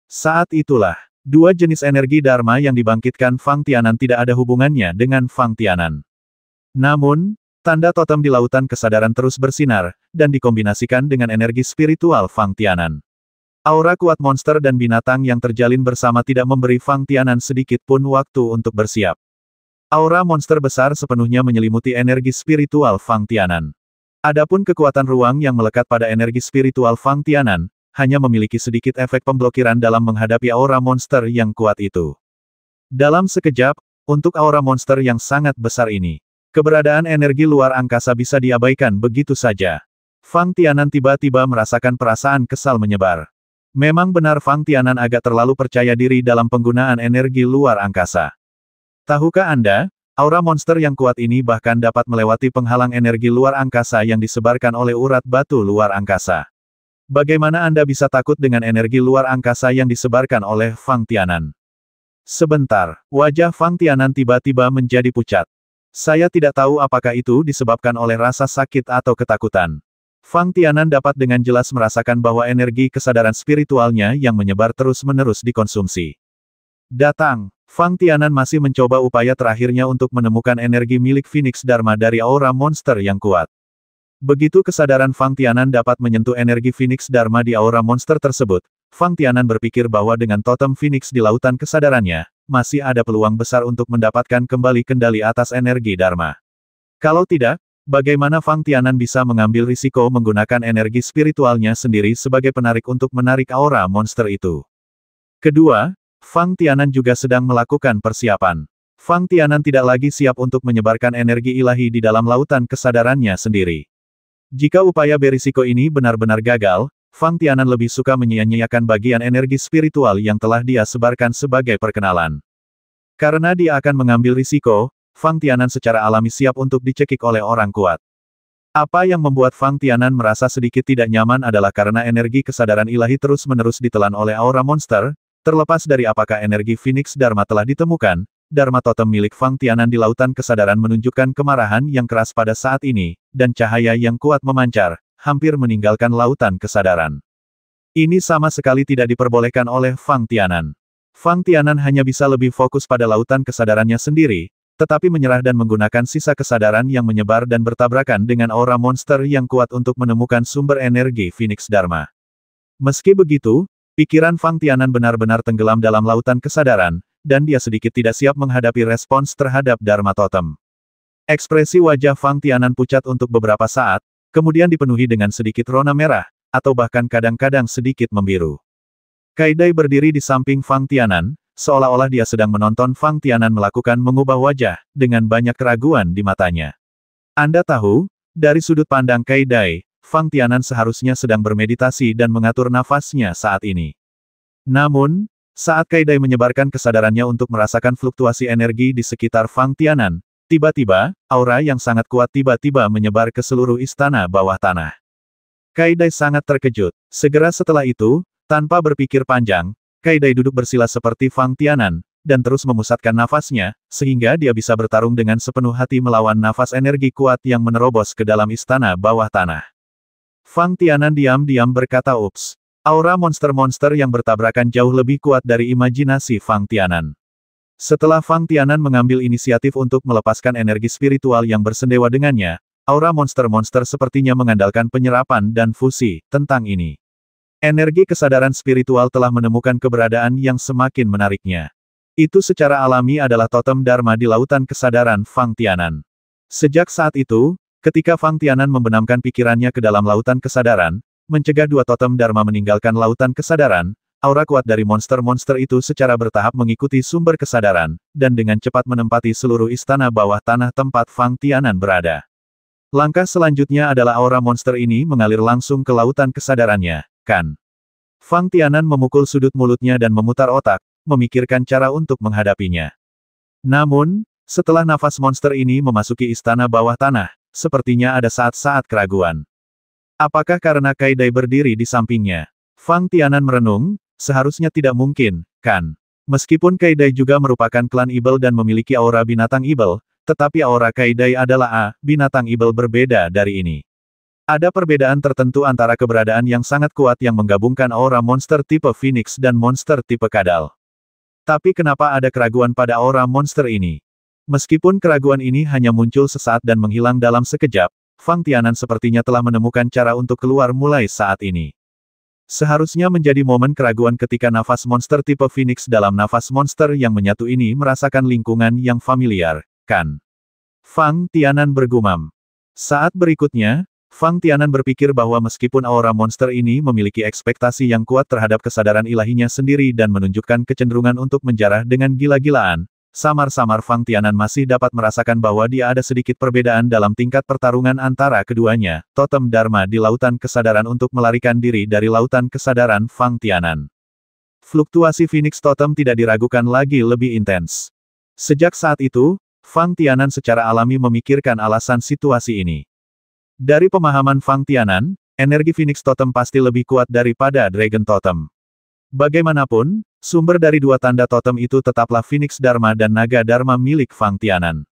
Saat itulah, dua jenis energi Dharma yang dibangkitkan Fang Tianan tidak ada hubungannya dengan Fang Tianan. Namun, tanda totem di lautan kesadaran terus bersinar, dan dikombinasikan dengan energi spiritual Fang Tianan. Aura kuat monster dan binatang yang terjalin bersama tidak memberi Fang Tianan sedikit pun waktu untuk bersiap. Aura monster besar sepenuhnya menyelimuti energi spiritual Fang Tianan. Adapun kekuatan ruang yang melekat pada energi spiritual Fang Tianan, hanya memiliki sedikit efek pemblokiran dalam menghadapi aura monster yang kuat itu. Dalam sekejap, untuk aura monster yang sangat besar ini, keberadaan energi luar angkasa bisa diabaikan begitu saja. Fang Tianan tiba-tiba merasakan perasaan kesal menyebar. Memang benar Fang Tianan agak terlalu percaya diri dalam penggunaan energi luar angkasa. Tahukah Anda, aura monster yang kuat ini bahkan dapat melewati penghalang energi luar angkasa yang disebarkan oleh urat batu luar angkasa. Bagaimana Anda bisa takut dengan energi luar angkasa yang disebarkan oleh Fang Tianan? Sebentar, wajah Fang Tianan tiba-tiba menjadi pucat. Saya tidak tahu apakah itu disebabkan oleh rasa sakit atau ketakutan. Fang Tianan dapat dengan jelas merasakan bahwa energi kesadaran spiritualnya yang menyebar terus-menerus dikonsumsi. Datang, Fang Tianan masih mencoba upaya terakhirnya untuk menemukan energi milik Phoenix Dharma dari aura monster yang kuat. Begitu kesadaran Fang Tianan dapat menyentuh energi Phoenix Dharma di aura monster tersebut, Fang Tianan berpikir bahwa dengan totem Phoenix di lautan kesadarannya, masih ada peluang besar untuk mendapatkan kembali kendali atas energi Dharma. Kalau tidak, bagaimana Fang Tianan bisa mengambil risiko menggunakan energi spiritualnya sendiri sebagai penarik untuk menarik aura monster itu? Kedua, Fang Tianan juga sedang melakukan persiapan. Fang Tianan tidak lagi siap untuk menyebarkan energi ilahi di dalam lautan kesadarannya sendiri. Jika upaya berisiko ini benar-benar gagal, Fang Tianan lebih suka menyia-nyiakan bagian energi spiritual yang telah dia sebarkan sebagai perkenalan. Karena dia akan mengambil risiko, Fang Tianan secara alami siap untuk dicekik oleh orang kuat. Apa yang membuat Fang Tianan merasa sedikit tidak nyaman adalah karena energi kesadaran ilahi terus-menerus ditelan oleh aura monster, terlepas dari apakah energi Phoenix Dharma telah ditemukan, Dharma totem milik Fang Tianan di lautan kesadaran menunjukkan kemarahan yang keras pada saat ini, dan cahaya yang kuat memancar, hampir meninggalkan lautan kesadaran. Ini sama sekali tidak diperbolehkan oleh Fang Tianan. Fang Tianan hanya bisa lebih fokus pada lautan kesadarannya sendiri, tetapi menyerah dan menggunakan sisa kesadaran yang menyebar dan bertabrakan dengan aura monster yang kuat untuk menemukan sumber energi Phoenix Dharma. Meski begitu, pikiran Fang Tianan benar-benar tenggelam dalam lautan kesadaran, dan dia sedikit tidak siap menghadapi respons terhadap Dharma Totem. Ekspresi wajah Fang Tianan pucat untuk beberapa saat, kemudian dipenuhi dengan sedikit rona merah, atau bahkan kadang-kadang sedikit membiru. Kai Dai berdiri di samping Fang Tianan, seolah-olah dia sedang menonton Fang Tianan melakukan mengubah wajah, dengan banyak keraguan di matanya. Anda tahu, dari sudut pandang Kai Dai, Fang Tianan seharusnya sedang bermeditasi dan mengatur nafasnya saat ini. Namun, saat Kai Dai menyebarkan kesadarannya untuk merasakan fluktuasi energi di sekitar Fang Tianan, tiba-tiba, aura yang sangat kuat tiba-tiba menyebar ke seluruh istana bawah tanah. Kai Dai sangat terkejut. Segera setelah itu, tanpa berpikir panjang, Kai Dai duduk bersila seperti Fang Tianan, dan terus memusatkan nafasnya, sehingga dia bisa bertarung dengan sepenuh hati melawan nafas energi kuat yang menerobos ke dalam istana bawah tanah. Fang Tianan diam-diam berkata ups. Aura monster-monster yang bertabrakan jauh lebih kuat dari imajinasi Fang Tianan. Setelah Fang Tianan mengambil inisiatif untuk melepaskan energi spiritual yang bersendewa dengannya, aura monster-monster sepertinya mengandalkan penyerapan dan fusi. Tentang ini, energi kesadaran spiritual telah menemukan keberadaan yang semakin menariknya. Itu secara alami adalah totem Dharma di lautan kesadaran Fang Tianan. Sejak saat itu, ketika Fang Tianan membenamkan pikirannya ke dalam lautan kesadaran, mencegah dua totem Dharma meninggalkan lautan kesadaran, aura kuat dari monster-monster itu secara bertahap mengikuti sumber kesadaran, dan dengan cepat menempati seluruh istana bawah tanah tempat Fang Tianan berada. Langkah selanjutnya adalah aura monster ini mengalir langsung ke lautan kesadarannya, kan? Fang Tianan memukul sudut mulutnya dan memutar otak, memikirkan cara untuk menghadapinya. Namun, setelah nafas monster ini memasuki istana bawah tanah, sepertinya ada saat-saat keraguan. Apakah karena Kai Dai berdiri di sampingnya? Fang Tianan merenung, seharusnya tidak mungkin, kan? Meskipun Kai Dai juga merupakan klan Ibel dan memiliki aura binatang Ibel, tetapi aura Kai Dai adalah binatang Ibel berbeda dari ini. Ada perbedaan tertentu antara keberadaan yang sangat kuat yang menggabungkan aura monster tipe Phoenix dan monster tipe Kadal. Tapi kenapa ada keraguan pada aura monster ini? Meskipun keraguan ini hanya muncul sesaat dan menghilang dalam sekejap, Fang Tianan sepertinya telah menemukan cara untuk keluar mulai saat ini. Seharusnya menjadi momen keraguan ketika nafas monster tipe Phoenix dalam nafas monster yang menyatu ini merasakan lingkungan yang familiar, kan? Fang Tianan bergumam. Saat berikutnya, Fang Tianan berpikir bahwa meskipun aura monster ini memiliki ekspektasi yang kuat terhadap kesadaran ilahinya sendiri dan menunjukkan kecenderungan untuk menjarah dengan gila-gilaan, samar-samar Fang Tianan masih dapat merasakan bahwa dia ada sedikit perbedaan dalam tingkat pertarungan antara keduanya, totem Dharma di lautan kesadaran untuk melarikan diri dari lautan kesadaran Fang Tianan. Fluktuasi Phoenix Totem tidak diragukan lagi lebih intens. Sejak saat itu, Fang Tianan secara alami memikirkan alasan situasi ini. Dari pemahaman Fang Tianan, energi Phoenix Totem pasti lebih kuat daripada Dragon Totem. Bagaimanapun, sumber dari dua tanda totem itu tetaplah Phoenix Dharma dan Naga Dharma milik Fang Tianan.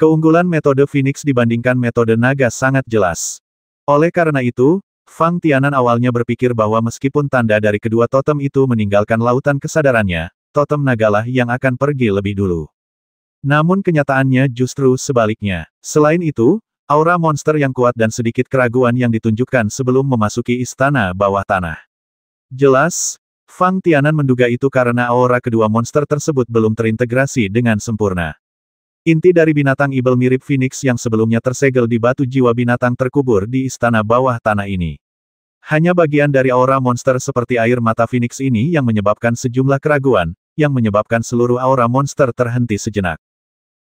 Keunggulan metode Phoenix dibandingkan metode Naga sangat jelas. Oleh karena itu, Fang Tianan awalnya berpikir bahwa meskipun tanda dari kedua totem itu meninggalkan lautan kesadarannya, totem nagalah yang akan pergi lebih dulu. Namun kenyataannya justru sebaliknya. Selain itu, aura monster yang kuat dan sedikit keraguan yang ditunjukkan sebelum memasuki istana bawah tanah. Jelas, Fang Tianan menduga itu karena aura kedua monster tersebut belum terintegrasi dengan sempurna. Inti dari binatang ibel mirip Phoenix yang sebelumnya tersegel di batu jiwa binatang terkubur di istana bawah tanah ini. Hanya bagian dari aura monster seperti air mata Phoenix ini yang menyebabkan sejumlah keraguan, yang menyebabkan seluruh aura monster terhenti sejenak.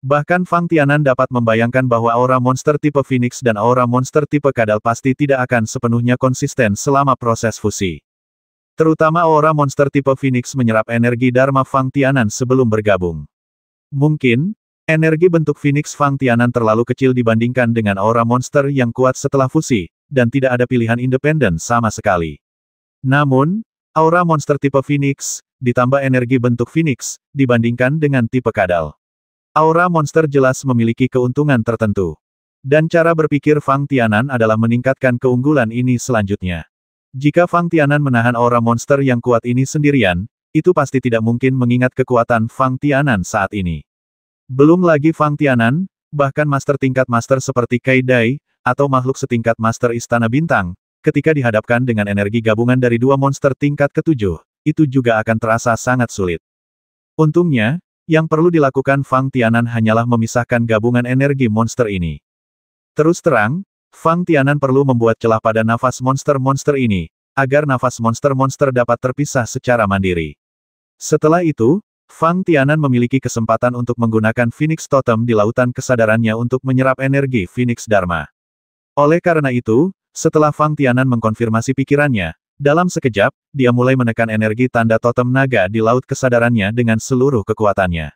Bahkan Fang Tianan dapat membayangkan bahwa aura monster tipe Phoenix dan aura monster tipe kadal pasti tidak akan sepenuhnya konsisten selama proses fusi. Terutama aura monster tipe Phoenix menyerap energi Dharma Fang Tianan sebelum bergabung. Mungkin, energi bentuk Phoenix Fang Tianan terlalu kecil dibandingkan dengan aura monster yang kuat setelah fusi, dan tidak ada pilihan independen sama sekali. Namun, aura monster tipe Phoenix, ditambah energi bentuk Phoenix, dibandingkan dengan tipe kadal. Aura monster jelas memiliki keuntungan tertentu. Dan cara berpikir Fang Tianan adalah meningkatkan keunggulan ini selanjutnya. Jika Fang Tianan menahan aura monster yang kuat ini sendirian, itu pasti tidak mungkin mengingat kekuatan Fang Tianan saat ini. Belum lagi Fang Tianan, bahkan master tingkat master seperti Kai Dai, atau makhluk setingkat master Istana Bintang, ketika dihadapkan dengan energi gabungan dari dua monster tingkat ketujuh, itu juga akan terasa sangat sulit. Untungnya, yang perlu dilakukan Fang Tianan hanyalah memisahkan gabungan energi monster ini. Terus terang, Fang Tianan perlu membuat celah pada nafas monster-monster ini, agar nafas monster-monster dapat terpisah secara mandiri. Setelah itu, Fang Tianan memiliki kesempatan untuk menggunakan Phoenix Totem di lautan kesadarannya untuk menyerap energi Phoenix Dharma. Oleh karena itu, setelah Fang Tianan mengkonfirmasi pikirannya, dalam sekejap, dia mulai menekan energi tanda totem naga di laut kesadarannya dengan seluruh kekuatannya.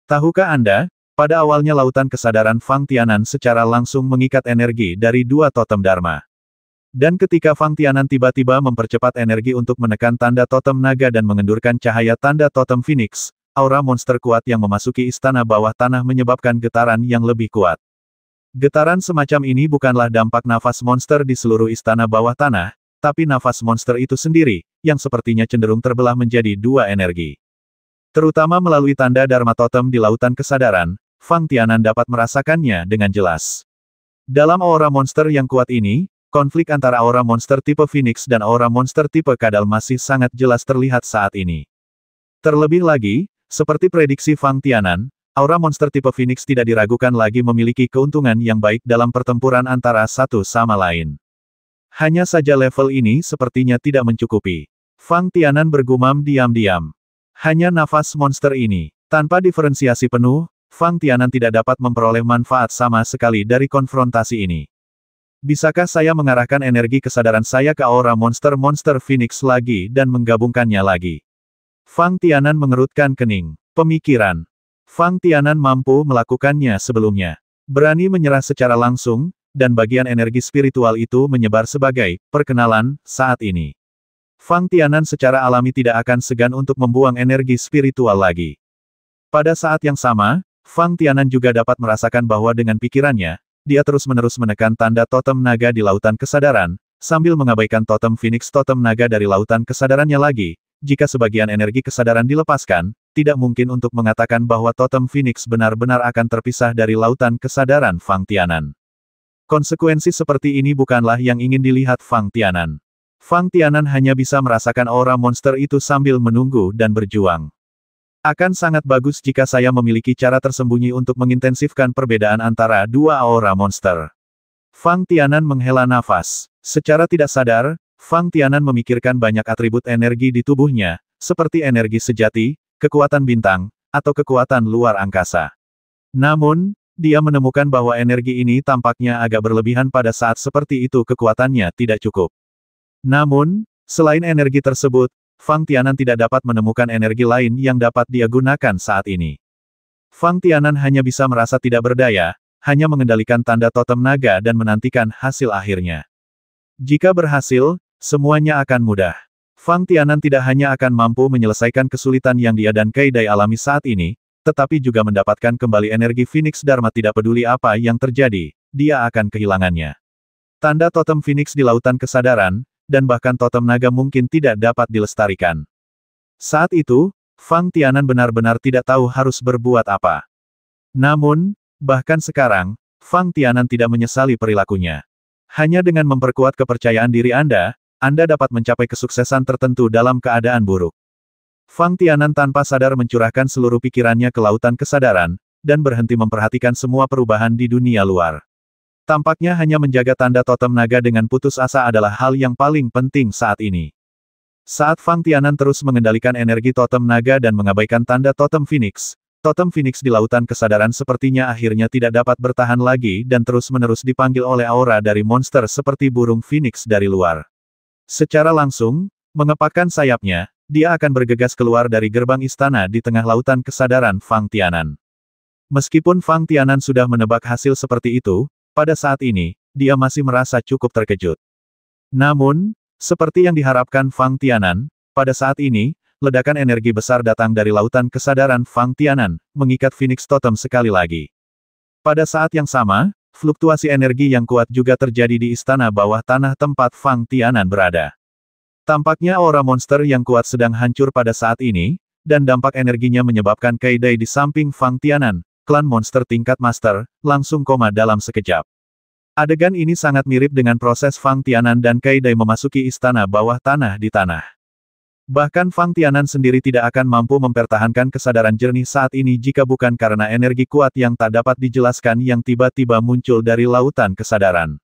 Tahukah Anda, pada awalnya lautan kesadaran Fang Tianan secara langsung mengikat energi dari dua totem Dharma. Dan ketika Fang Tianan tiba-tiba mempercepat energi untuk menekan tanda totem naga dan mengendurkan cahaya tanda totem Phoenix, aura monster kuat yang memasuki istana bawah tanah menyebabkan getaran yang lebih kuat. Getaran semacam ini bukanlah dampak nafas monster di seluruh istana bawah tanah, tapi nafas monster itu sendiri, yang sepertinya cenderung terbelah menjadi dua energi. Terutama melalui tanda Dharma Totem di lautan kesadaran, Fang Tianan dapat merasakannya dengan jelas. Dalam aura monster yang kuat ini, konflik antara aura monster tipe Phoenix dan aura monster tipe kadal masih sangat jelas terlihat saat ini. Terlebih lagi, seperti prediksi Fang Tianan, aura monster tipe Phoenix tidak diragukan lagi memiliki keuntungan yang baik dalam pertempuran antara satu sama lain. Hanya saja level ini sepertinya tidak mencukupi. Fang Tianan bergumam diam-diam. Hanya nafas monster ini. Tanpa diferensiasi penuh, Fang Tianan tidak dapat memperoleh manfaat sama sekali dari konfrontasi ini. Bisakah saya mengarahkan energi kesadaran saya ke aura monster-monster Phoenix lagi dan menggabungkannya lagi? Fang Tianan mengerutkan kening. Pemikiran. Fang Tianan mampu melakukannya sebelumnya. Berani menyerah secara langsung, dan bagian energi spiritual itu menyebar sebagai perkenalan saat ini. Fang Tianan secara alami tidak akan segan untuk membuang energi spiritual lagi. Pada saat yang sama, Fang Tianan juga dapat merasakan bahwa dengan pikirannya, dia terus-menerus menekan tanda totem naga di lautan kesadaran, sambil mengabaikan totem Phoenix totem naga dari lautan kesadarannya lagi. Jika sebagian energi kesadaran dilepaskan, tidak mungkin untuk mengatakan bahwa totem Phoenix benar-benar akan terpisah dari lautan kesadaran Fang Tianan. Konsekuensi seperti ini bukanlah yang ingin dilihat Fang Tianan. Fang Tianan hanya bisa merasakan aura monster itu sambil menunggu dan berjuang. Akan sangat bagus jika saya memiliki cara tersembunyi untuk mengintensifkan perbedaan antara dua aura monster. Fang Tianan menghela nafas. Secara tidak sadar, Fang Tianan memikirkan banyak atribut energi di tubuhnya, seperti energi sejati, kekuatan bintang, atau kekuatan luar angkasa. Namun, dia menemukan bahwa energi ini tampaknya agak berlebihan pada saat seperti itu kekuatannya tidak cukup. Namun, selain energi tersebut, Fang Tianan tidak dapat menemukan energi lain yang dapat dia gunakan saat ini. Fang Tianan hanya bisa merasa tidak berdaya, hanya mengendalikan tanda totem naga dan menantikan hasil akhirnya. Jika berhasil, semuanya akan mudah. Fang Tianan tidak hanya akan mampu menyelesaikan kesulitan yang dia dan Kai Dai alami saat ini, tetapi juga mendapatkan kembali energi Phoenix Dharma tidak peduli apa yang terjadi, dia akan kehilangannya. Tanda totem Phoenix di lautan kesadaran, dan bahkan totem naga mungkin tidak dapat dilestarikan. Saat itu, Fang Tianan benar-benar tidak tahu harus berbuat apa. Namun, bahkan sekarang, Fang Tianan tidak menyesali perilakunya. Hanya dengan memperkuat kepercayaan diri Anda dapat mencapai kesuksesan tertentu dalam keadaan buruk. Fang Tianan tanpa sadar mencurahkan seluruh pikirannya ke lautan kesadaran, dan berhenti memperhatikan semua perubahan di dunia luar. Tampaknya hanya menjaga tanda totem naga dengan putus asa adalah hal yang paling penting saat ini. Saat Fang Tianan terus mengendalikan energi totem naga dan mengabaikan tanda totem Phoenix di lautan kesadaran sepertinya akhirnya tidak dapat bertahan lagi dan terus-menerus dipanggil oleh aura dari monster seperti burung Phoenix dari luar. Secara langsung, mengepakkan sayapnya, dia akan bergegas keluar dari gerbang istana di tengah lautan kesadaran Fang Tianan. Meskipun Fang Tianan sudah menebak hasil seperti itu, pada saat ini, dia masih merasa cukup terkejut. Namun, seperti yang diharapkan Fang Tianan, pada saat ini, ledakan energi besar datang dari lautan kesadaran Fang Tianan, mengikat Phoenix Totem sekali lagi. Pada saat yang sama, fluktuasi energi yang kuat juga terjadi di istana bawah tanah tempat Fang Tianan berada. Tampaknya aura monster yang kuat sedang hancur pada saat ini, dan dampak energinya menyebabkan Kai Dai di samping Fang Tianan, klan monster tingkat master, langsung koma dalam sekejap. Adegan ini sangat mirip dengan proses Fang Tianan dan Kai Dai memasuki istana bawah tanah di tanah. Bahkan Fang Tianan sendiri tidak akan mampu mempertahankan kesadaran jernih saat ini jika bukan karena energi kuat yang tak dapat dijelaskan yang tiba-tiba muncul dari lautan kesadaran.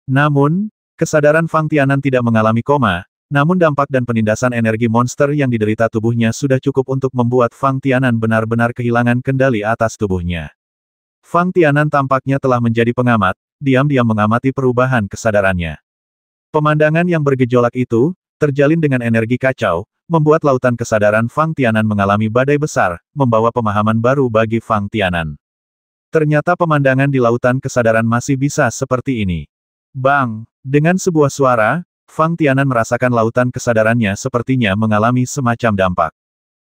Namun, kesadaran Fang Tianan tidak mengalami koma, namun dampak dan penindasan energi monster yang diderita tubuhnya sudah cukup untuk membuat Fang Tianan benar-benar kehilangan kendali atas tubuhnya. Fang Tianan tampaknya telah menjadi pengamat, diam-diam mengamati perubahan kesadarannya. Pemandangan yang bergejolak itu, terjalin dengan energi kacau, membuat lautan kesadaran Fang Tianan mengalami badai besar, membawa pemahaman baru bagi Fang Tianan. Ternyata pemandangan di lautan kesadaran masih bisa seperti ini. Bang! Dengan sebuah suara, Fang Tianan merasakan lautan kesadarannya sepertinya mengalami semacam dampak.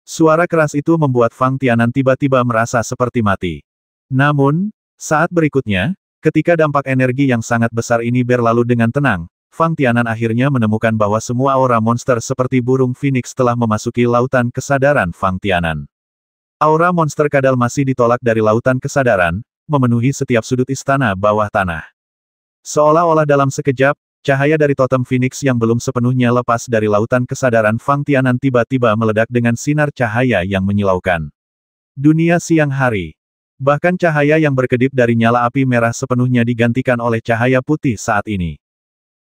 Suara keras itu membuat Fang Tianan tiba-tiba merasa seperti mati. Namun, saat berikutnya, ketika dampak energi yang sangat besar ini berlalu dengan tenang, Fang Tianan akhirnya menemukan bahwa semua aura monster seperti burung Phoenix telah memasuki lautan kesadaran Fang Tianan. Aura monster kadal masih ditolak dari lautan kesadaran, memenuhi setiap sudut istana bawah tanah. Seolah-olah dalam sekejap, cahaya dari totem Phoenix yang belum sepenuhnya lepas dari lautan kesadaran Fang Tianan tiba-tiba meledak dengan sinar cahaya yang menyilaukan. Dunia siang hari. Bahkan cahaya yang berkedip dari nyala api merah sepenuhnya digantikan oleh cahaya putih saat ini.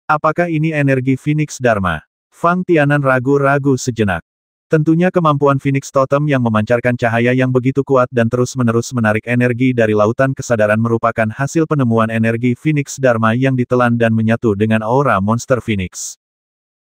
Apakah ini energi Phoenix Dharma? Fang Tianan ragu-ragu sejenak. Tentunya kemampuan Phoenix Totem yang memancarkan cahaya yang begitu kuat dan terus-menerus menarik energi dari lautan kesadaran merupakan hasil penemuan energi Phoenix Dharma yang ditelan dan menyatu dengan aura monster Phoenix.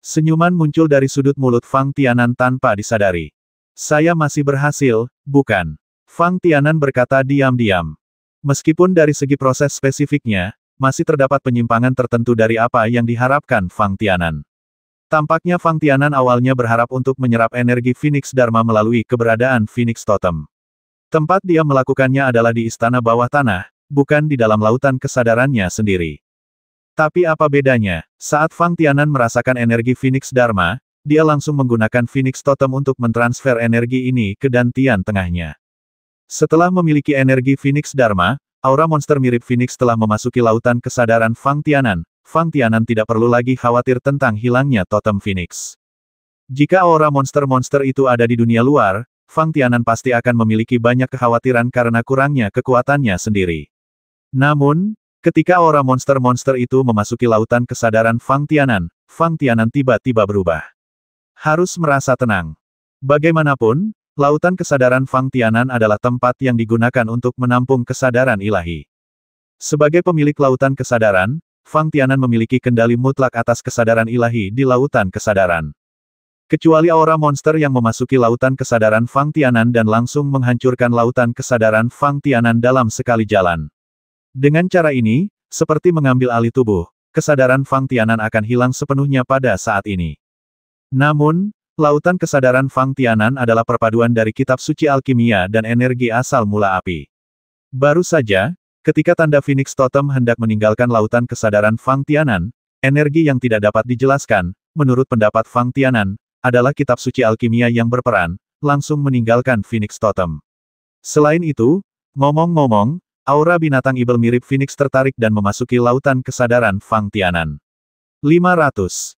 Senyuman muncul dari sudut mulut Fang Tianan tanpa disadari. Saya masih berhasil, bukan? Fang Tianan berkata diam-diam. Meskipun dari segi proses spesifiknya, masih terdapat penyimpangan tertentu dari apa yang diharapkan Fang Tianan. Tampaknya Fang Tianan awalnya berharap untuk menyerap energi Phoenix Dharma melalui keberadaan Phoenix Totem. Tempat dia melakukannya adalah di istana bawah tanah, bukan di dalam lautan kesadarannya sendiri. Tapi apa bedanya, saat Fang Tianan merasakan energi Phoenix Dharma, dia langsung menggunakan Phoenix Totem untuk mentransfer energi ini ke dantian tengahnya. Setelah memiliki energi Phoenix Dharma, aura monster mirip Phoenix telah memasuki lautan kesadaran Fang Tianan. Fang Tianan tidak perlu lagi khawatir tentang hilangnya totem Phoenix. Jika aura monster-monster itu ada di dunia luar, Fang Tianan pasti akan memiliki banyak kekhawatiran karena kurangnya kekuatannya sendiri. Namun, ketika aura monster-monster itu memasuki lautan kesadaran Fang Tianan tiba-tiba berubah. Harus merasa tenang. Bagaimanapun, lautan kesadaran Fang Tianan adalah tempat yang digunakan untuk menampung kesadaran ilahi. Sebagai pemilik lautan kesadaran, Fang Tianan memiliki kendali mutlak atas kesadaran ilahi di lautan kesadaran. Kecuali aura monster yang memasuki lautan kesadaran Fang Tianan dan langsung menghancurkan lautan kesadaran Fang Tianan dalam sekali jalan. Dengan cara ini, seperti mengambil alih tubuh, kesadaran Fang Tianan akan hilang sepenuhnya pada saat ini. Namun, lautan kesadaran Fang Tianan adalah perpaduan dari kitab suci alkimia dan energi asal mula api. Baru saja, Ketika tanda Phoenix Totem hendak meninggalkan lautan kesadaran Fang Tianan, energi yang tidak dapat dijelaskan, menurut pendapat Fang Tianan, adalah kitab suci alkimia yang berperan, langsung meninggalkan Phoenix Totem. Selain itu, ngomong-ngomong, aura binatang ibel mirip Phoenix tertarik dan memasuki lautan kesadaran Fang Tianan. 500.